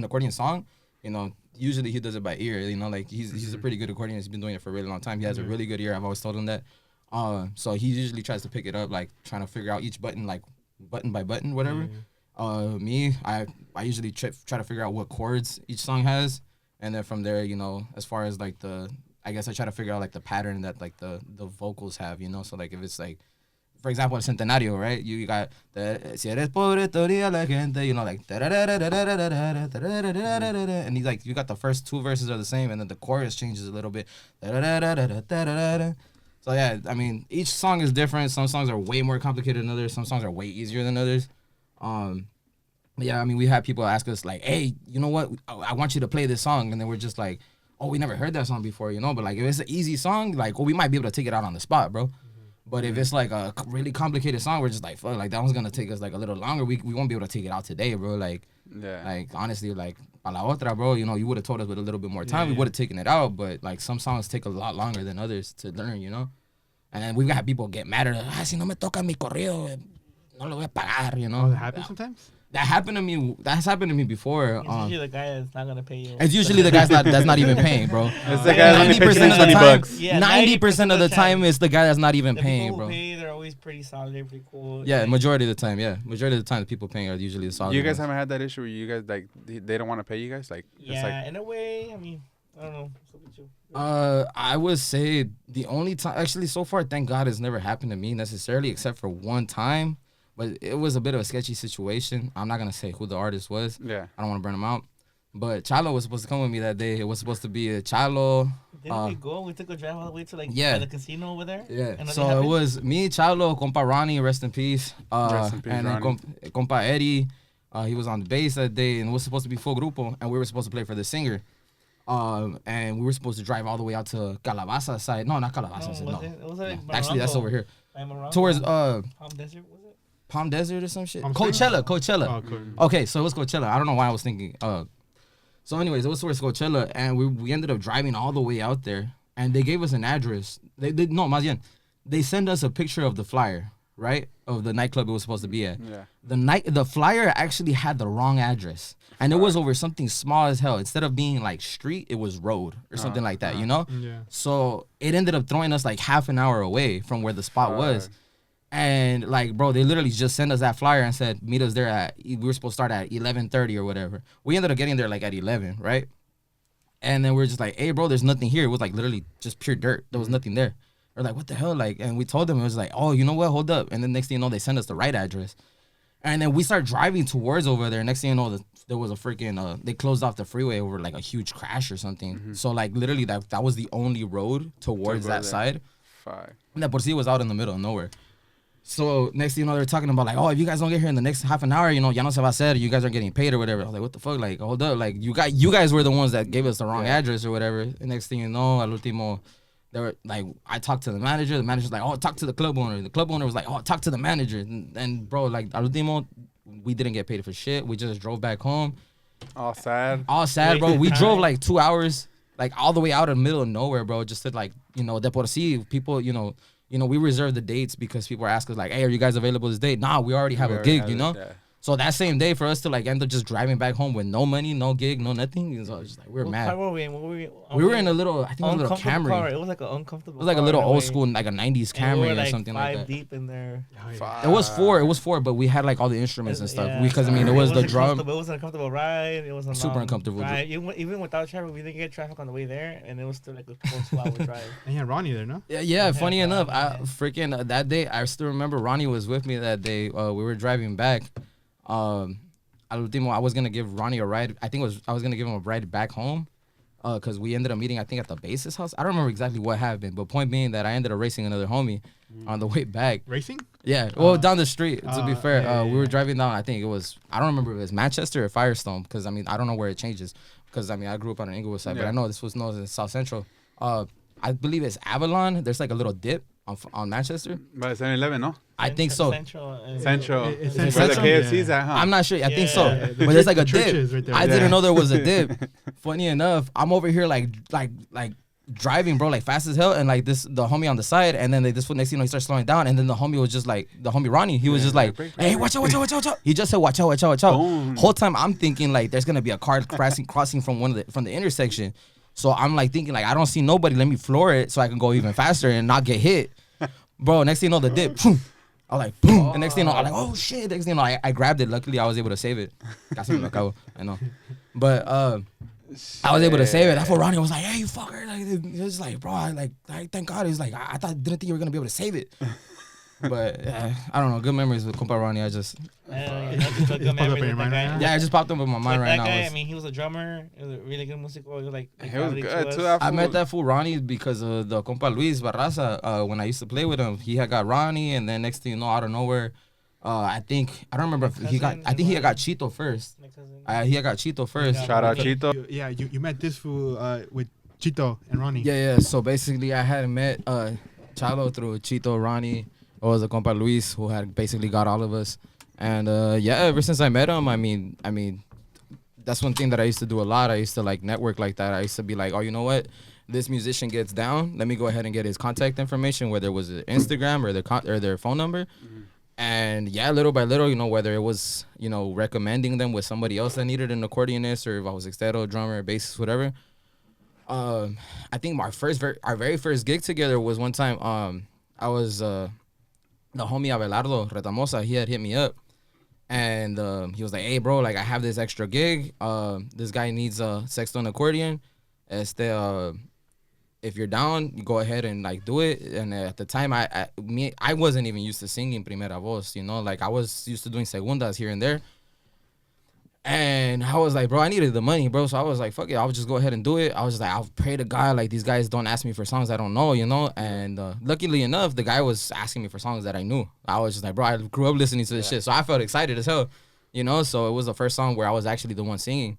[SPEAKER 5] accordion song, you know, usually he does it by ear. You know, like he's a pretty good accordion. He's been doing it for a really long time. He has a really good ear. I've always told him that. So he usually tries to pick it up, like trying to figure out each button, like button by button, whatever. Me, I usually try to figure out what chords each song has. And then from there, you know, as far as like I guess I try to figure out like the pattern that like the vocals have, you know. So like if it's like, for example, Centenario, right? You got the si eres pobre todavía la gente, you know, like and he's like, you got the first 2 verses are the same, and then the chorus changes a little bit. So yeah, I mean, each song is different. Some songs are way more complicated than others. Some songs are way easier than others. Yeah, I mean, we had people ask us like, "Hey, you know what? I want you to play this song," and then we're just like, "Oh, we never heard that song before," you know. But like, if it's an easy song, like, we might be able to take it out on the spot, bro. But if it's like a really complicated song, we're just like, fuck, like that one's gonna take us like a little longer. We won't be able to take it out today, bro. Like, honestly, like a la otra, bro. You know, you would have told us with a little bit more time, we would have taken it out. But like some songs take a lot longer than others to learn, you know. And we've got people get mad at us. Si no me toca mi corrido, no lo voy a pagar, you know.
[SPEAKER 4] Oh, it happens sometimes.
[SPEAKER 5] That happened to me. That's happened to me before.
[SPEAKER 6] It's usually the guy that's not gonna pay you.
[SPEAKER 5] It's usually the guy that's not even paying, bro.
[SPEAKER 3] It's the guy only
[SPEAKER 5] 90%
[SPEAKER 3] pitching in
[SPEAKER 5] of the
[SPEAKER 3] 20
[SPEAKER 5] time,
[SPEAKER 3] bucks.
[SPEAKER 6] Yeah,
[SPEAKER 5] 90% of the time, it's the guy that's not even
[SPEAKER 6] the
[SPEAKER 5] paying,
[SPEAKER 6] people
[SPEAKER 5] bro.
[SPEAKER 6] who pay, they're always pretty solid. They're pretty cool.
[SPEAKER 5] Yeah,
[SPEAKER 6] Like,
[SPEAKER 5] majority of the time. Yeah, majority of the time, the people paying are usually the solid
[SPEAKER 3] You guys
[SPEAKER 5] ones.
[SPEAKER 3] haven't had that issue where you guys like they don't want to pay you guys, like it's
[SPEAKER 6] yeah,
[SPEAKER 3] like
[SPEAKER 6] in a way. I mean, I don't know. What's up with you?
[SPEAKER 5] I would say the only time, actually, so far, thank God, it's never happened to me necessarily, except for one time. But it was a bit of a sketchy situation. I'm not gonna say who the artist was.
[SPEAKER 3] yeah.
[SPEAKER 5] I don't want to burn him out. But Chalo was supposed to come with me that day. It was supposed to be a Chalo.
[SPEAKER 6] Didn't we go? We took a drive all the way to like
[SPEAKER 5] Yeah.
[SPEAKER 6] the casino over there.
[SPEAKER 5] Yeah.
[SPEAKER 6] And
[SPEAKER 5] So it was me, Chalo, compa Ronnie, rest in peace.
[SPEAKER 3] Rest in peace,
[SPEAKER 5] and then
[SPEAKER 3] Ronnie.
[SPEAKER 5] compa Eddie. He was on the bass that day, and it was supposed to be full grupo, and we were supposed to play for the singer. And we were supposed to drive all the way out to Calabaza side. No, not Calabaza side. No,
[SPEAKER 6] It was like
[SPEAKER 5] actually that's over here
[SPEAKER 6] Morongo.
[SPEAKER 5] towards
[SPEAKER 6] Palm Desert, was it?
[SPEAKER 5] Palm Desert or some shit.
[SPEAKER 4] Palm
[SPEAKER 5] Coachella.
[SPEAKER 4] Oh, cool.
[SPEAKER 5] Okay, so it was Coachella. I don't know why I was thinking. So anyways, it was towards Coachella, and we ended up driving all the way out there, and they gave us an address. They no, más bien, they sent us a picture of the flyer, right, of the nightclub it was supposed to be at.
[SPEAKER 3] Yeah.
[SPEAKER 5] The flyer actually had the wrong address, and it was over something small as hell. Instead of being like street, it was road or something like that, you know.
[SPEAKER 4] Yeah.
[SPEAKER 5] So it ended up throwing us like half an hour away from where the spot was. And like, bro, they literally just sent us that flyer and said, meet us there at, we were supposed to start at 11:30 or whatever. We ended up getting there like at 11, right? And then we're just like, hey, bro, there's nothing here. It was like literally just pure dirt. There was nothing there. We're like, what the hell? Like, and we told them, it was like, oh, you know what? Hold up. And then next thing you know, they sent us the right address. And then we start driving towards over there. Next thing you know, there was a freaking, they closed off the freeway over like a huge crash or something. So like literally that was the only road towards that side.
[SPEAKER 3] Fuck.
[SPEAKER 5] That por sí was out in the middle of nowhere. So next thing you know, they're talking about like, oh, if you guys don't get here in the next half an hour, you know, ya no se va a hacer, you guys are getting paid or whatever. I was like, what the fuck? Like, hold up. Like, you guys were the ones that gave us the wrong address or whatever. And next thing you know, al último, they were like, I talked to the manager. The manager's like, oh, talk to the club owner. The club owner was like, oh, talk to the manager. And bro, like, al último, we didn't get paid for shit. We just drove back home.
[SPEAKER 3] All sad.
[SPEAKER 5] All sad, bro. We drove like 2 hours, like all the way out in the middle of nowhere, bro. Just to like, you know, de por sí, people, you know, we reserve the dates because people are asking like, hey, are you guys available this date? Nah, we already have a gig, you know? So that same day for us to like end up just driving back home with no money, no gig, no nothing. So just like, we were mad.
[SPEAKER 6] What car were we in?
[SPEAKER 5] We were in a little, I think it was a little Camry.
[SPEAKER 6] Car. It was like an uncomfortable.
[SPEAKER 5] It was like a little old school, like a 90s
[SPEAKER 6] And we
[SPEAKER 5] Camry
[SPEAKER 6] were,
[SPEAKER 5] or
[SPEAKER 6] like,
[SPEAKER 5] something like that.
[SPEAKER 6] 5 deep in there.
[SPEAKER 5] It was four, but we had like all the instruments and stuff. Because I mean, it was the drum.
[SPEAKER 6] It was an uncomfortable ride. It was a
[SPEAKER 5] Super
[SPEAKER 6] long
[SPEAKER 5] uncomfortable
[SPEAKER 6] ride. Even without traffic, we didn't get traffic on the way there, and it was still like a full 2 hour drive.
[SPEAKER 4] And yeah, Ronnie there, no?
[SPEAKER 5] Yeah. Funny
[SPEAKER 6] Yeah,
[SPEAKER 5] enough,
[SPEAKER 6] yeah.
[SPEAKER 5] freaking that day, I still remember Ronnie was with me that day. We were driving back. Al último, I was gonna give Ronnie a ride. I was gonna give him a ride back home, cause we ended up meeting I think at the bassist house. I don't remember exactly what happened, but point being that I ended up racing another homie on the way back.
[SPEAKER 4] Racing?
[SPEAKER 5] Yeah, well down the street. To be fair,
[SPEAKER 4] yeah,
[SPEAKER 5] we were driving down. I think it was, I don't remember if it was Manchester or Firestone, because I mean I don't know where it changes, because I mean I grew up on an Inglewood side, but I know this was known as South Central. I believe it's Avalon. There's like a little dip on Manchester.
[SPEAKER 3] But 7-Eleven, no?
[SPEAKER 5] I think so.
[SPEAKER 3] Central.
[SPEAKER 4] It's
[SPEAKER 3] Where the
[SPEAKER 4] Central?
[SPEAKER 3] KFC's at, huh?
[SPEAKER 5] I'm not sure. I think so.
[SPEAKER 4] Yeah.
[SPEAKER 5] But there's like a
[SPEAKER 4] churches
[SPEAKER 5] dip.
[SPEAKER 4] right there.
[SPEAKER 5] I
[SPEAKER 4] Yeah.
[SPEAKER 5] didn't know there was a dip. Funny enough, I'm over here like driving, bro, like fast as hell, and like the homie on the side, and then this next thing you know, he starts slowing down, and then the homie was just like, the homie Ronnie, he was just like, hey, watch out. He just said, watch out.
[SPEAKER 3] Boom.
[SPEAKER 5] Whole time I'm thinking like there's gonna be a car crossing from the intersection. So I'm like thinking like I don't see nobody, let me floor it so I can go even faster and not get hit. Bro, next thing you know, the dip, boom. I was like, boom. And next thing you know, I'm like, oh shit. Next thing you know, I grabbed it. Luckily, I was able to save it. I know. But I was able to save it. That's what Ronnie was like, hey, you fucker. Like, he was like, bro, I thank God. He's like, I didn't think you were going to be able to save it. But I don't know. Good memories with Compa Ronnie. I just popped up in my mind right now.
[SPEAKER 6] That guy, I mean, he was a drummer. He was a really good musical. He was like,
[SPEAKER 3] He was good, too.
[SPEAKER 5] I met that fool Ronnie because of the compa Luis Barraza. When I used to play with him, he had got Ronnie, and then next thing you know, out of nowhere, I don't remember if he got. I think he had got Chito first. He had got Chito first.
[SPEAKER 3] Shout out Chito.
[SPEAKER 4] You met this fool with Chito and Ronnie.
[SPEAKER 5] Yeah. So basically, I had met Chalo through Chito, Ronnie. It was a compa Luis who had basically got all of us, and ever since I met him, I mean, that's one thing that I used to do a lot. I used to like network like that. I used to be like, oh, you know what? This musician gets down. Let me go ahead and get his contact information, whether it was Instagram or their phone number. And yeah, little by little, you know, whether it was, you know, recommending them with somebody else that needed an accordionist, or if I was ecstatic, drummer, bassist, whatever. I think our very first gig together was one time. I was the homie Abelardo Retamosa. He had hit me up, and he was like, "Hey, bro, like I have this extra gig. This guy needs a sexton accordion. If you're down, you go ahead and like do it." And at the time, I wasn't even used to singing primera voz, you know, like I was used to doing segundas here and there. And I was like, bro, I needed the money, bro. So I was like, fuck it, I'll just go ahead and do it. I was just like, I'll pray to God, like these guys don't ask me for songs I don't know, you know. And luckily enough, the guy was asking me for songs that I knew. I was just like, bro, I grew up listening to this shit, so I felt excited as hell, you know. So it was the first song where I was actually the one singing.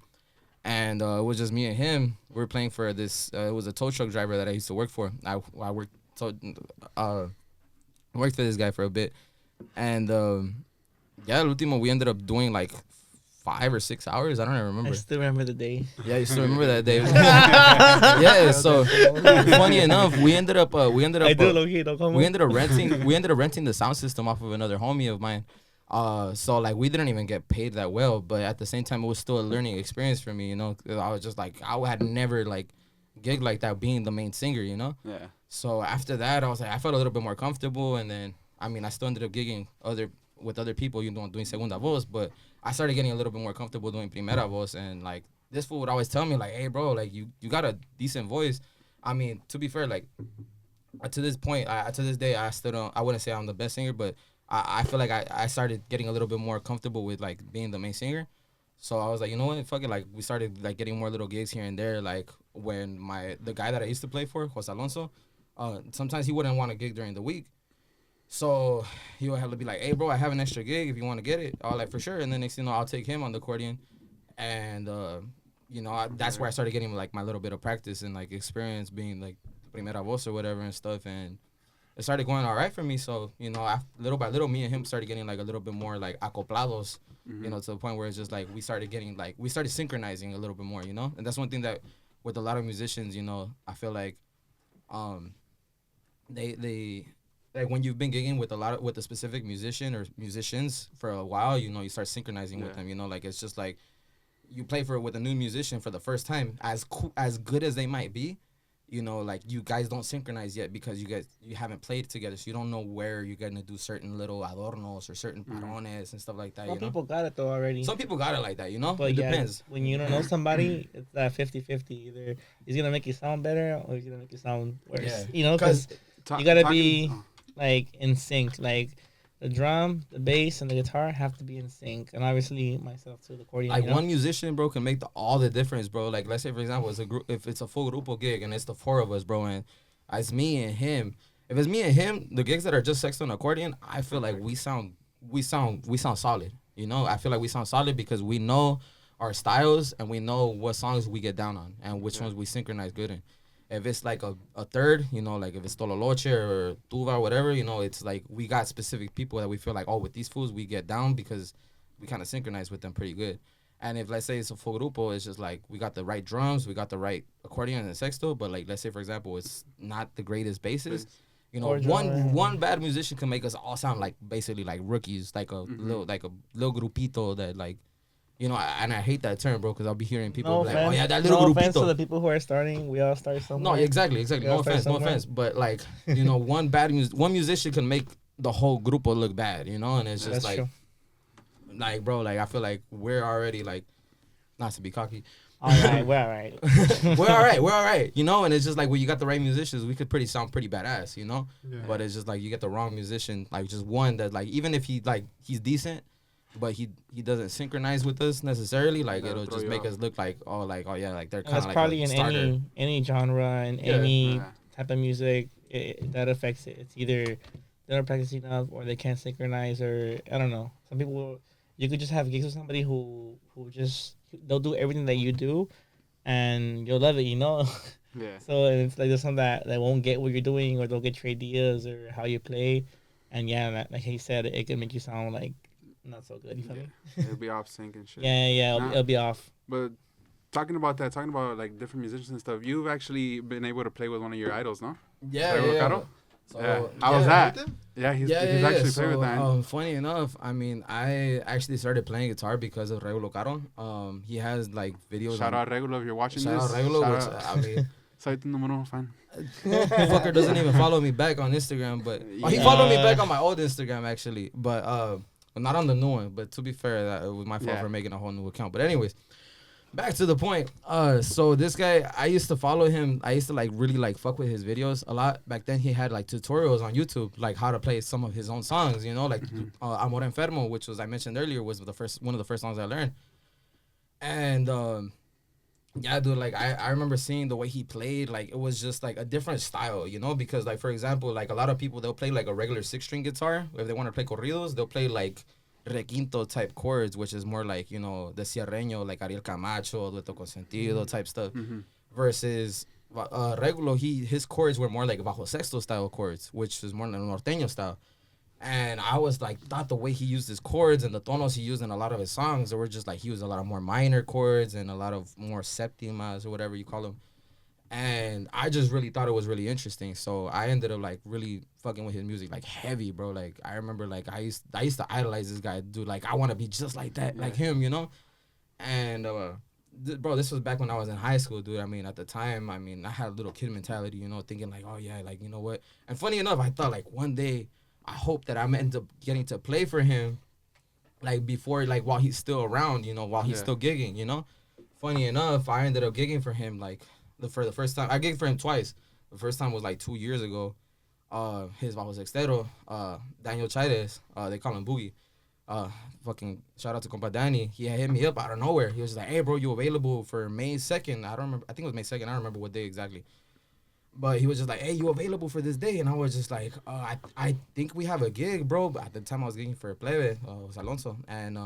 [SPEAKER 5] and it was just me and him. We were playing for this. It was a tow truck driver that I used to work for. I worked worked for this guy for a bit, and yeah, último we ended up doing like 5 or 6 hours. I don't even remember.
[SPEAKER 6] I still remember the day.
[SPEAKER 5] Yeah, you still remember that day? Yeah. So funny enough, we ended up
[SPEAKER 6] I do, low-key, don't come
[SPEAKER 5] we ended up renting the sound system off of another homie of mine. So like we didn't even get paid that well, but at the same time it was still a learning experience for me, you know. I was just like I had never like gigged like that being the main singer, you know.
[SPEAKER 3] Yeah.
[SPEAKER 5] So after that I was like I felt a little bit more comfortable, and then I mean I still ended up gigging with other people, you know, doing segunda voz, but I started getting a little bit more comfortable doing primera voz, and like this fool would always tell me like, hey bro, like you got a decent voice. I mean, to be fair, like to this point, to this day, I still don't. I wouldn't say I'm the best singer, but I feel like I started getting a little bit more comfortable with like being the main singer. So I was like, you know what, fuck it. Like we started like getting more little gigs here and there. Like when the guy that I used to play for, Jose Alonso, sometimes he wouldn't want to gig during the week. So he would have to be like, hey bro, I have an extra gig if you want to get it. I was like, for sure. And then next thing you know, I'll take him on the accordion, and you know that's where I started getting like my little bit of practice and like experience being like primera voz or whatever and stuff, and it started going all right for me. So, you know, little by little, me and him started getting like a little bit more like acoplados, you know, to the point where it's just like we started synchronizing a little bit more, you know. And that's one thing that with a lot of musicians, you know, I feel like they like when you've been gigging with a specific musician or musicians for a while, you know, you start synchronizing with them, you know. Like it's just like you play with a new musician for the first time, as good as they might be, you know, like you guys don't synchronize yet because you haven't played together, so you don't know where you're gonna do certain little adornos or certain parones and stuff like that.
[SPEAKER 6] Some people got it though already.
[SPEAKER 5] Some people got it like that, you know.
[SPEAKER 6] But
[SPEAKER 5] it
[SPEAKER 6] yeah,
[SPEAKER 5] depends.
[SPEAKER 6] When you don't know somebody, it's that 50-50. Either he's gonna make you sound better or he's gonna make you sound worse. Yeah. You know, because you gotta be like in sync. Like the drum, the bass, and the guitar have to be in sync, and obviously myself too, the accordion.
[SPEAKER 5] Like
[SPEAKER 6] you know?
[SPEAKER 5] one musician, bro, can make all the difference, bro. Like let's say for example, if it's a full grupo gig and it's the 4 of us, bro, and it's me and him. If it's me and him, the gigs that are just sexto and accordion, I feel like we sound solid. You know, I feel like we sound solid because we know our styles and we know what songs we get down on and which ones we synchronize good in. If it's like a third, you know, like if it's Tololoche or Tuva or whatever, you know, it's like we got specific people that we feel like, oh, with these fools we get down because we kind of synchronize with them pretty good. And if let's say it's a full grupo, it's just like we got the right drums, we got the right accordion and sexto, but like let's say for example it's not the greatest basses, you know, one bad musician can make us all sound like basically like rookies, like a little grupito that like. You know, and I hate that term, bro, because I'll be hearing people like, "Oh yeah, that little grupito."
[SPEAKER 6] No offense to the people who are starting. We all start somewhere.
[SPEAKER 5] No, exactly. No offense. But like, you know, one musician can make the whole grupo look bad. You know, and it's just like, like, bro, like I feel like we're already like, not to be cocky.
[SPEAKER 6] All right, we're all right.
[SPEAKER 5] We're all right. You know, and it's just like when you got the right musicians, we could sound pretty badass. You know, but it's just like you get the wrong musician, like just one that like even if he's decent. But he doesn't synchronize with us necessarily. Like it'll just make us look like yeah, like they're kind of like
[SPEAKER 6] probably
[SPEAKER 5] a starter.
[SPEAKER 6] any genre and any type of music that affects it. It's either they're not practicing enough or they can't synchronize, or I don't know. Some people, you could just have gigs with somebody who just they'll do everything that you do, and you'll love it, you know.
[SPEAKER 3] Yeah.
[SPEAKER 6] So it's like there's some that won't get what you're doing, or they'll get your ideas or how you play, and yeah, like he said, it can make you sound like not so good. You feel me?
[SPEAKER 3] It'll be off sync and shit.
[SPEAKER 6] Yeah, it'll be off.
[SPEAKER 3] But talking about like different musicians and stuff, you've actually been able to play with one of your idols, no?
[SPEAKER 5] Yeah.
[SPEAKER 3] So, how was that? Yeah, he's actually played with that.
[SPEAKER 5] Funny enough, I mean, I actually started playing guitar because of Regulo Caro. He has like videos.
[SPEAKER 3] Shout out Regulo if you're watching this.
[SPEAKER 5] Shout out Regulo, I mean.
[SPEAKER 3] Soy tu número fan.
[SPEAKER 5] Fucker doesn't even follow me back on Instagram, but he followed me back on my old Instagram actually, but not on the new one. But to be fair, that it was my fault for making a whole new account. But anyways, back to the point. So this guy, I used to follow him. I used to like really like fuck with his videos a lot. Back then he had like tutorials on YouTube, like how to play some of his own songs, you know, like Amor Enfermo, which was I mentioned earlier was one of the first songs I learned. And yeah, dude, like I remember seeing the way he played, like it was just like a different style, you know, because like for example, like a lot of people they'll play like a regular 6-string guitar. If they want to play corridos, they'll play like requinto type chords, which is more like, you know, the sierreño, like Ariel Camacho, Dueto Consentido type stuff, versus Regulo, his chords were more like bajo sexto style chords, which is more like norteño style. And I was like, thought the way he used his chords and the tonos he used in a lot of his songs, they were just like, he used a lot of more minor chords and a lot of more septimas or whatever you call them. And I just really thought it was really interesting. So I ended up like really fucking with his music, like heavy, bro. Like I remember like I used to idolize this guy, dude. Like I want to be just like that, like him, you know? And bro, this was back when I was in high school, dude. I mean, at the time, I mean, I had a little kid mentality, you know, thinking like, oh yeah, like, you know what? And funny enough, I thought like one day I hope that I'm end up getting to play for him, like before, like while he's still around, you know, while he's still gigging, you know. Funny enough, I ended up gigging for him like for the first time. I gigged for him twice. The first time was like 2 years ago. His bajo sextero, Daniel Chaires, they call him Boogie. Fucking shout out to compa Danny. He hit me up out of nowhere. He was just like, hey bro, you available for May 2nd? I don't remember. I think it was May 2nd. I don't remember what day exactly. But he was just like, hey, you available for this day? And I was just like, I think we have a gig, bro. But at the time I was gigging for Plebe, it was Alonso. And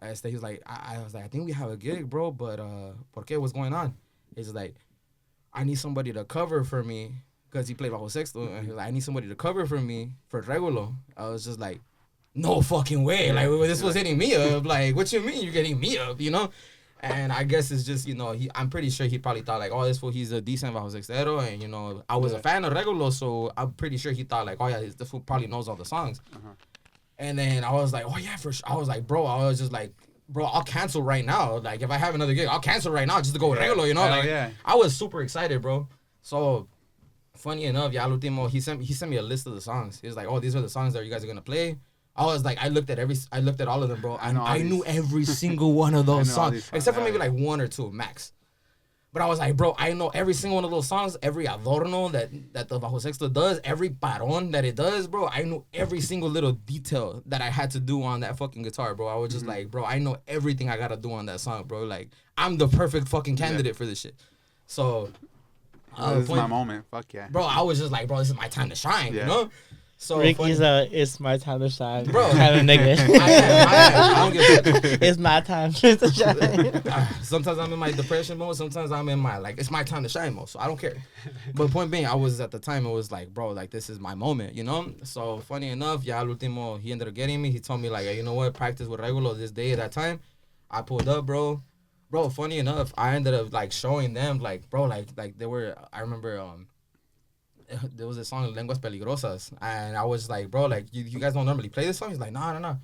[SPEAKER 5] he was like, I was like, I think we have a gig, bro. But ¿por qué? What's going on? He's just like, I need somebody to cover for me. Because he played bajo sexto. And he was like, I need somebody to cover for me for Regulo. I was just like, no fucking way. Like, this was hitting me up. Like, what you mean you're getting me up, you know? And I guess it's just, you know, I'm pretty sure he probably thought, like, oh, this fool, he's a decent bajo sextero. And, you know, I was a fan of Regulo, so I'm pretty sure he thought, like, oh, yeah, this fool probably knows all the songs. And then I was like, oh, yeah, for sure. I was like, bro, I'll cancel right now. Like, if I have another gig, I'll cancel right now just to go with Regulo, you know? Like, I was super excited, bro. So, funny enough, ya al último, he sent me a list of the songs. He was like, oh, these are the songs that you guys are going to play. I was like, I looked at all of them, bro. I knew every single one of those songs, except for maybe like one or two max. But I was like, bro, I know every single one of those songs, every adorno that the bajo sexto does, every paron that it does, bro. I knew every single little detail that I had to do on that fucking guitar, bro. I was just like, bro, I know everything I gotta do on that song, bro. Like, I'm the perfect fucking candidate for this shit. So,
[SPEAKER 3] this is my moment. Fuck yeah,
[SPEAKER 5] bro. I was just like, bro, this is my time to shine, you know. So
[SPEAKER 6] Ricky's it's my time to shine,
[SPEAKER 5] bro.
[SPEAKER 6] Kind of nigga.
[SPEAKER 5] I am. I don't give a
[SPEAKER 6] It's my time to shine.
[SPEAKER 5] Sometimes I'm in my depression mode. Sometimes I'm in my, like, it's my time to shine mode. So I don't care. But point being, I was at the time, it was like, bro, like, this is my moment, you know? So funny enough, ya al último, he ended up getting me. He told me, like, hey, you know what? Practice with Regulo this day at that time. I pulled up, bro. Bro, funny enough, I ended up, like, showing them, like, bro, like they were, I remember, there was a song, Lenguas Peligrosas, and I was like, bro, like, you guys don't normally play this song? He's like, no.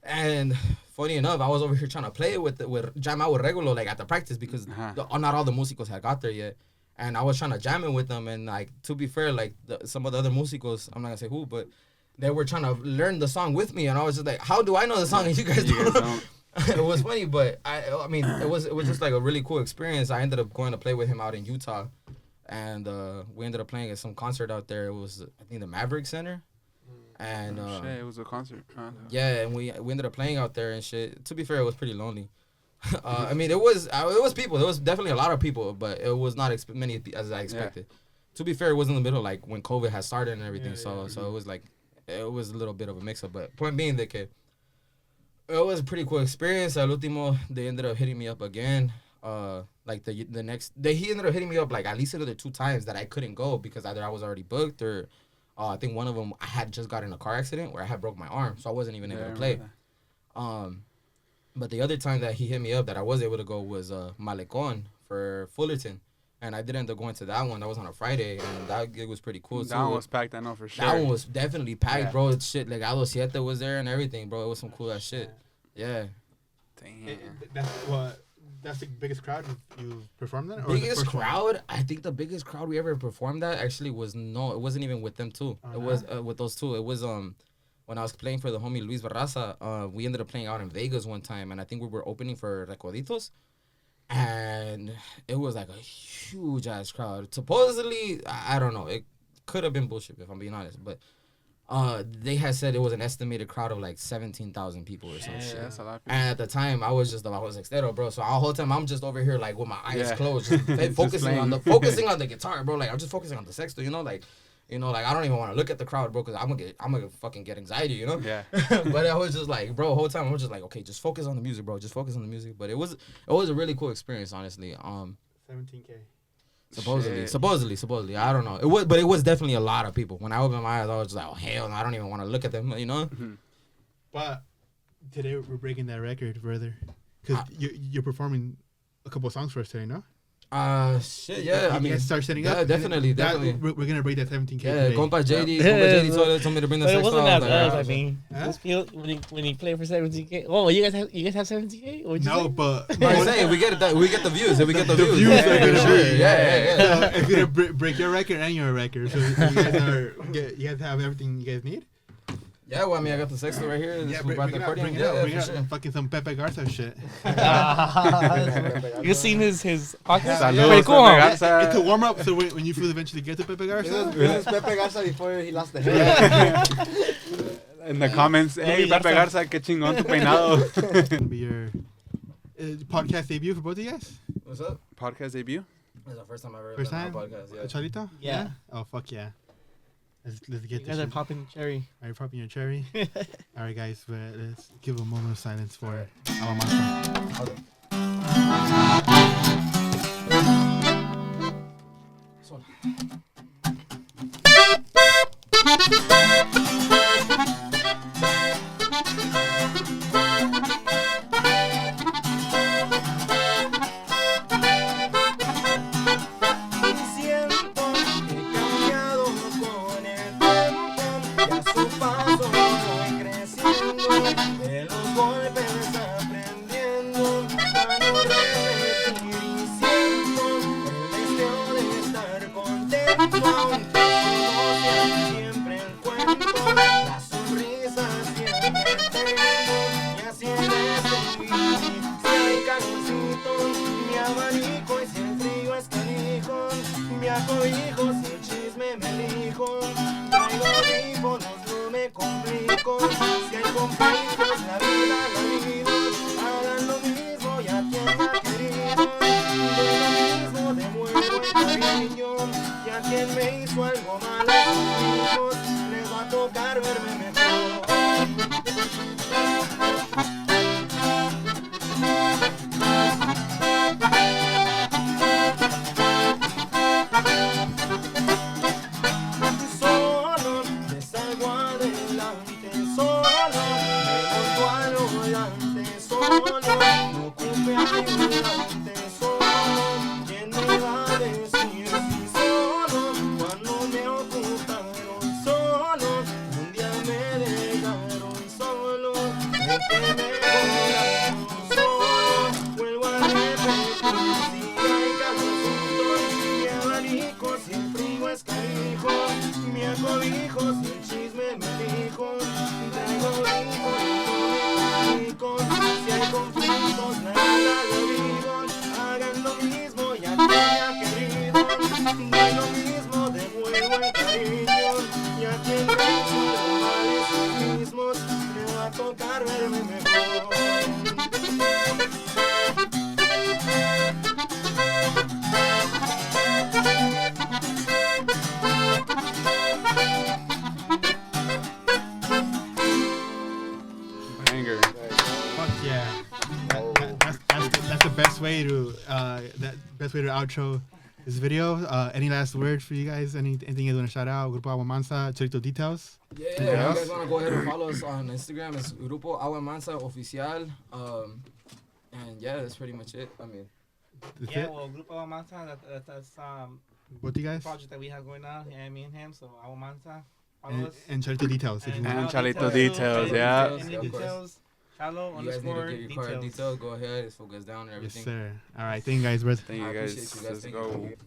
[SPEAKER 5] And funny enough, I was over here trying to play with jam out with Regulo, like, at the practice, because not all the músicos had got there yet. And I was trying to jam it with them, and, like, to be fair, like, some of the other músicos, I'm not gonna say who, but they were trying to learn the song with me, and I was just like, how do I know the song and you guys don't? It was funny, but I mean, it was just, like, a really cool experience. I ended up going to play with him out in Utah. And we ended up playing at some concert out there. It was, I think, the Maverick Center. And
[SPEAKER 3] shit, it was a concert.
[SPEAKER 5] Yeah, and we ended up playing out there and shit. To be fair, it was pretty lonely. I mean, it was people. There was definitely a lot of people, but it was not many as I expected. Yeah. To be fair, it was in the middle, like, when COVID had started and everything. So it was like, it was a little bit of a mix-up. But point being that it was a pretty cool experience. Al último, they ended up hitting me up again. Like the next day, he ended up hitting me up like at least another 2 times that I couldn't go because either I was already booked or I think one of them I had just got in a car accident where I had broke my arm, so I wasn't even able to play. But the other time that he hit me up that I was able to go was Malecon for Fullerton, and I did end up going to that one. That was on a Friday, and that gig was pretty cool.
[SPEAKER 3] That one was packed, I know for sure.
[SPEAKER 5] That one was definitely packed, bro. It's shit, like Alo Siete was there and everything, bro. It was some cool ass shit. Yeah.
[SPEAKER 3] Damn.
[SPEAKER 4] That's the biggest crowd you've performed at?
[SPEAKER 5] Biggest crowd? I think the biggest crowd we ever performed at actually was, it wasn't even with them two. It was with those two. It was when I was playing for the homie Luis Barraza, we ended up playing out in Vegas one time, and I think we were opening for Recoditos, and it was like a huge ass crowd. Supposedly, I don't know, it could have been bullshit if I'm being honest, but they had said it was an estimated crowd of like 17,000 people or some shit.
[SPEAKER 3] That's a lot of people.
[SPEAKER 5] And at the time, I was extero, bro. So the whole time, I'm just over here like with my eyes closed, just focusing on the guitar, bro. Like I'm just focusing on the sexto, you know, like You know, like I don't even want to look at the crowd, bro, because I'm gonna fucking get anxiety, you know.
[SPEAKER 3] Yeah.
[SPEAKER 5] But I was just like, bro, the whole time I was just like, okay, just focus on the music, bro, just focus on the music. But it was a really cool experience, honestly.
[SPEAKER 4] 17K.
[SPEAKER 5] Supposedly, I don't know. But it was definitely a lot of people. When I opened my eyes, I was just like, oh hell, no, I don't even want to look at them, you know.
[SPEAKER 4] But today we're breaking that record further because you're performing a couple of songs for us today, no?
[SPEAKER 5] Shit, yeah. I mean,
[SPEAKER 4] start setting up.
[SPEAKER 5] Definitely.
[SPEAKER 4] We're gonna break that 17K.
[SPEAKER 5] Yeah,
[SPEAKER 4] today.
[SPEAKER 5] compa JD told me to bring the
[SPEAKER 6] But it
[SPEAKER 5] sex
[SPEAKER 6] wasn't
[SPEAKER 5] dolls.
[SPEAKER 6] that
[SPEAKER 5] Like,
[SPEAKER 6] us, I mean.
[SPEAKER 4] Huh?
[SPEAKER 6] Just feel when he played for 17K. Oh, you guys have 17K? What'd you
[SPEAKER 4] No,
[SPEAKER 6] say?
[SPEAKER 4] but
[SPEAKER 5] I'm saying we get the views. We get the views.
[SPEAKER 4] views are gonna
[SPEAKER 5] sure.
[SPEAKER 4] be-
[SPEAKER 5] Yeah.
[SPEAKER 4] it's gonna break your record and your record. So you guys have everything you guys need.
[SPEAKER 5] Yeah, well, I mean, I got the sex doll right here.
[SPEAKER 4] Yeah,
[SPEAKER 5] We brought
[SPEAKER 4] bring
[SPEAKER 5] the
[SPEAKER 4] it out.
[SPEAKER 5] accordion.
[SPEAKER 4] Bring it out. Bring
[SPEAKER 5] for
[SPEAKER 4] it
[SPEAKER 5] sure.
[SPEAKER 4] out. Fucking some Pepe Garza shit.
[SPEAKER 6] You seen his podcast?
[SPEAKER 3] Saludos,
[SPEAKER 6] Pretty cool,
[SPEAKER 3] Pepe
[SPEAKER 6] huh?
[SPEAKER 3] Garza.
[SPEAKER 4] It's a warm up. So when you feel eventually get to Pepe Garza,
[SPEAKER 2] This is Pepe Garza before he lost the head.
[SPEAKER 3] In the comments, hey, Pepe Garza, qué chingón tu peinado.
[SPEAKER 4] gonna be your podcast debut for both of you guys.
[SPEAKER 5] What's up?
[SPEAKER 3] Podcast debut?
[SPEAKER 5] This is the first time I've ever
[SPEAKER 4] First
[SPEAKER 5] done a
[SPEAKER 4] time?
[SPEAKER 5] podcast. Yeah.
[SPEAKER 4] Charlito?
[SPEAKER 6] Yeah.
[SPEAKER 4] Oh fuck yeah. Let's
[SPEAKER 6] You
[SPEAKER 4] get
[SPEAKER 6] guys
[SPEAKER 4] this.
[SPEAKER 6] are popping cherry.
[SPEAKER 4] Are you popping your cherry? All right, guys. Let's give a moment of silence for Agua Mansa.
[SPEAKER 5] So-
[SPEAKER 7] Siento que he cambiado con el tiempo y a su paso voy creciendo, de los golpes aprendiendo a no repetir y siento el deseo de estar contento, aunque no sea siempre el cuento, la sonrisa siempre tengo y así es de vivir. Si hay calorcito, mi abanico y si el frío es canijo, me acobijo, si el chisme me elijo, traigo audífonos, no me complico, si hay conflictos, la vida, hagan lo mismo y a quien ha querido, de lo mismo devuelvo el cariño, y a quien me hizo algo malo, hijos, les va a tocar verme mejor. Solo me salgo adelante, solo me monto al volante, solo no ocupe ayudante, solo ¿quién me va a decir si solo cuando me ocuparon, solo un día me dejaron solo, el que me volaron solo, vuelvo a repetir, si hay calorcito, mi abanico, si el frío es canijo, mi acobijo, si el chisme me dijo, traigo hijos, no me comunico, si hay conflictos, nada lo digo, hagan lo mismo y a quien ha querido, de lo mismo devuelvo el cariño, y a quien me hizo los males sus mismos, me va a tocar verme mejor.
[SPEAKER 3] Banger.
[SPEAKER 4] Fuck yeah. That's the best way to outro this video. Any last words for you guys? Anything you want to shout out? Grupo Agua Mansa, Charito Details.
[SPEAKER 5] Yeah, if you guys want to go ahead and follow us on Instagram, it's Grupo Agua Mansa Oficial. And yeah, that's pretty much it. I mean,
[SPEAKER 4] That's
[SPEAKER 6] Yeah,
[SPEAKER 4] it?
[SPEAKER 6] well, Grupo Agua Mansa, that's
[SPEAKER 4] Both you guys?
[SPEAKER 6] project that we have going on, yeah, me and him, so Agua Mansa, follow us.
[SPEAKER 4] And Charito Details. If you
[SPEAKER 6] And
[SPEAKER 4] want.
[SPEAKER 3] Chalito Details, yeah.
[SPEAKER 6] Any
[SPEAKER 5] of course.
[SPEAKER 6] details, Chalo
[SPEAKER 5] you guys need to
[SPEAKER 6] underscore
[SPEAKER 5] get your card
[SPEAKER 6] details.
[SPEAKER 5] details. Go ahead, it's focused down and
[SPEAKER 4] Yes,
[SPEAKER 5] everything.
[SPEAKER 4] sir. All right. Thank you guys, brother.
[SPEAKER 3] Thank you
[SPEAKER 5] I
[SPEAKER 3] guys.
[SPEAKER 5] appreciate you guys.
[SPEAKER 3] Let's
[SPEAKER 5] Thank you.
[SPEAKER 3] go.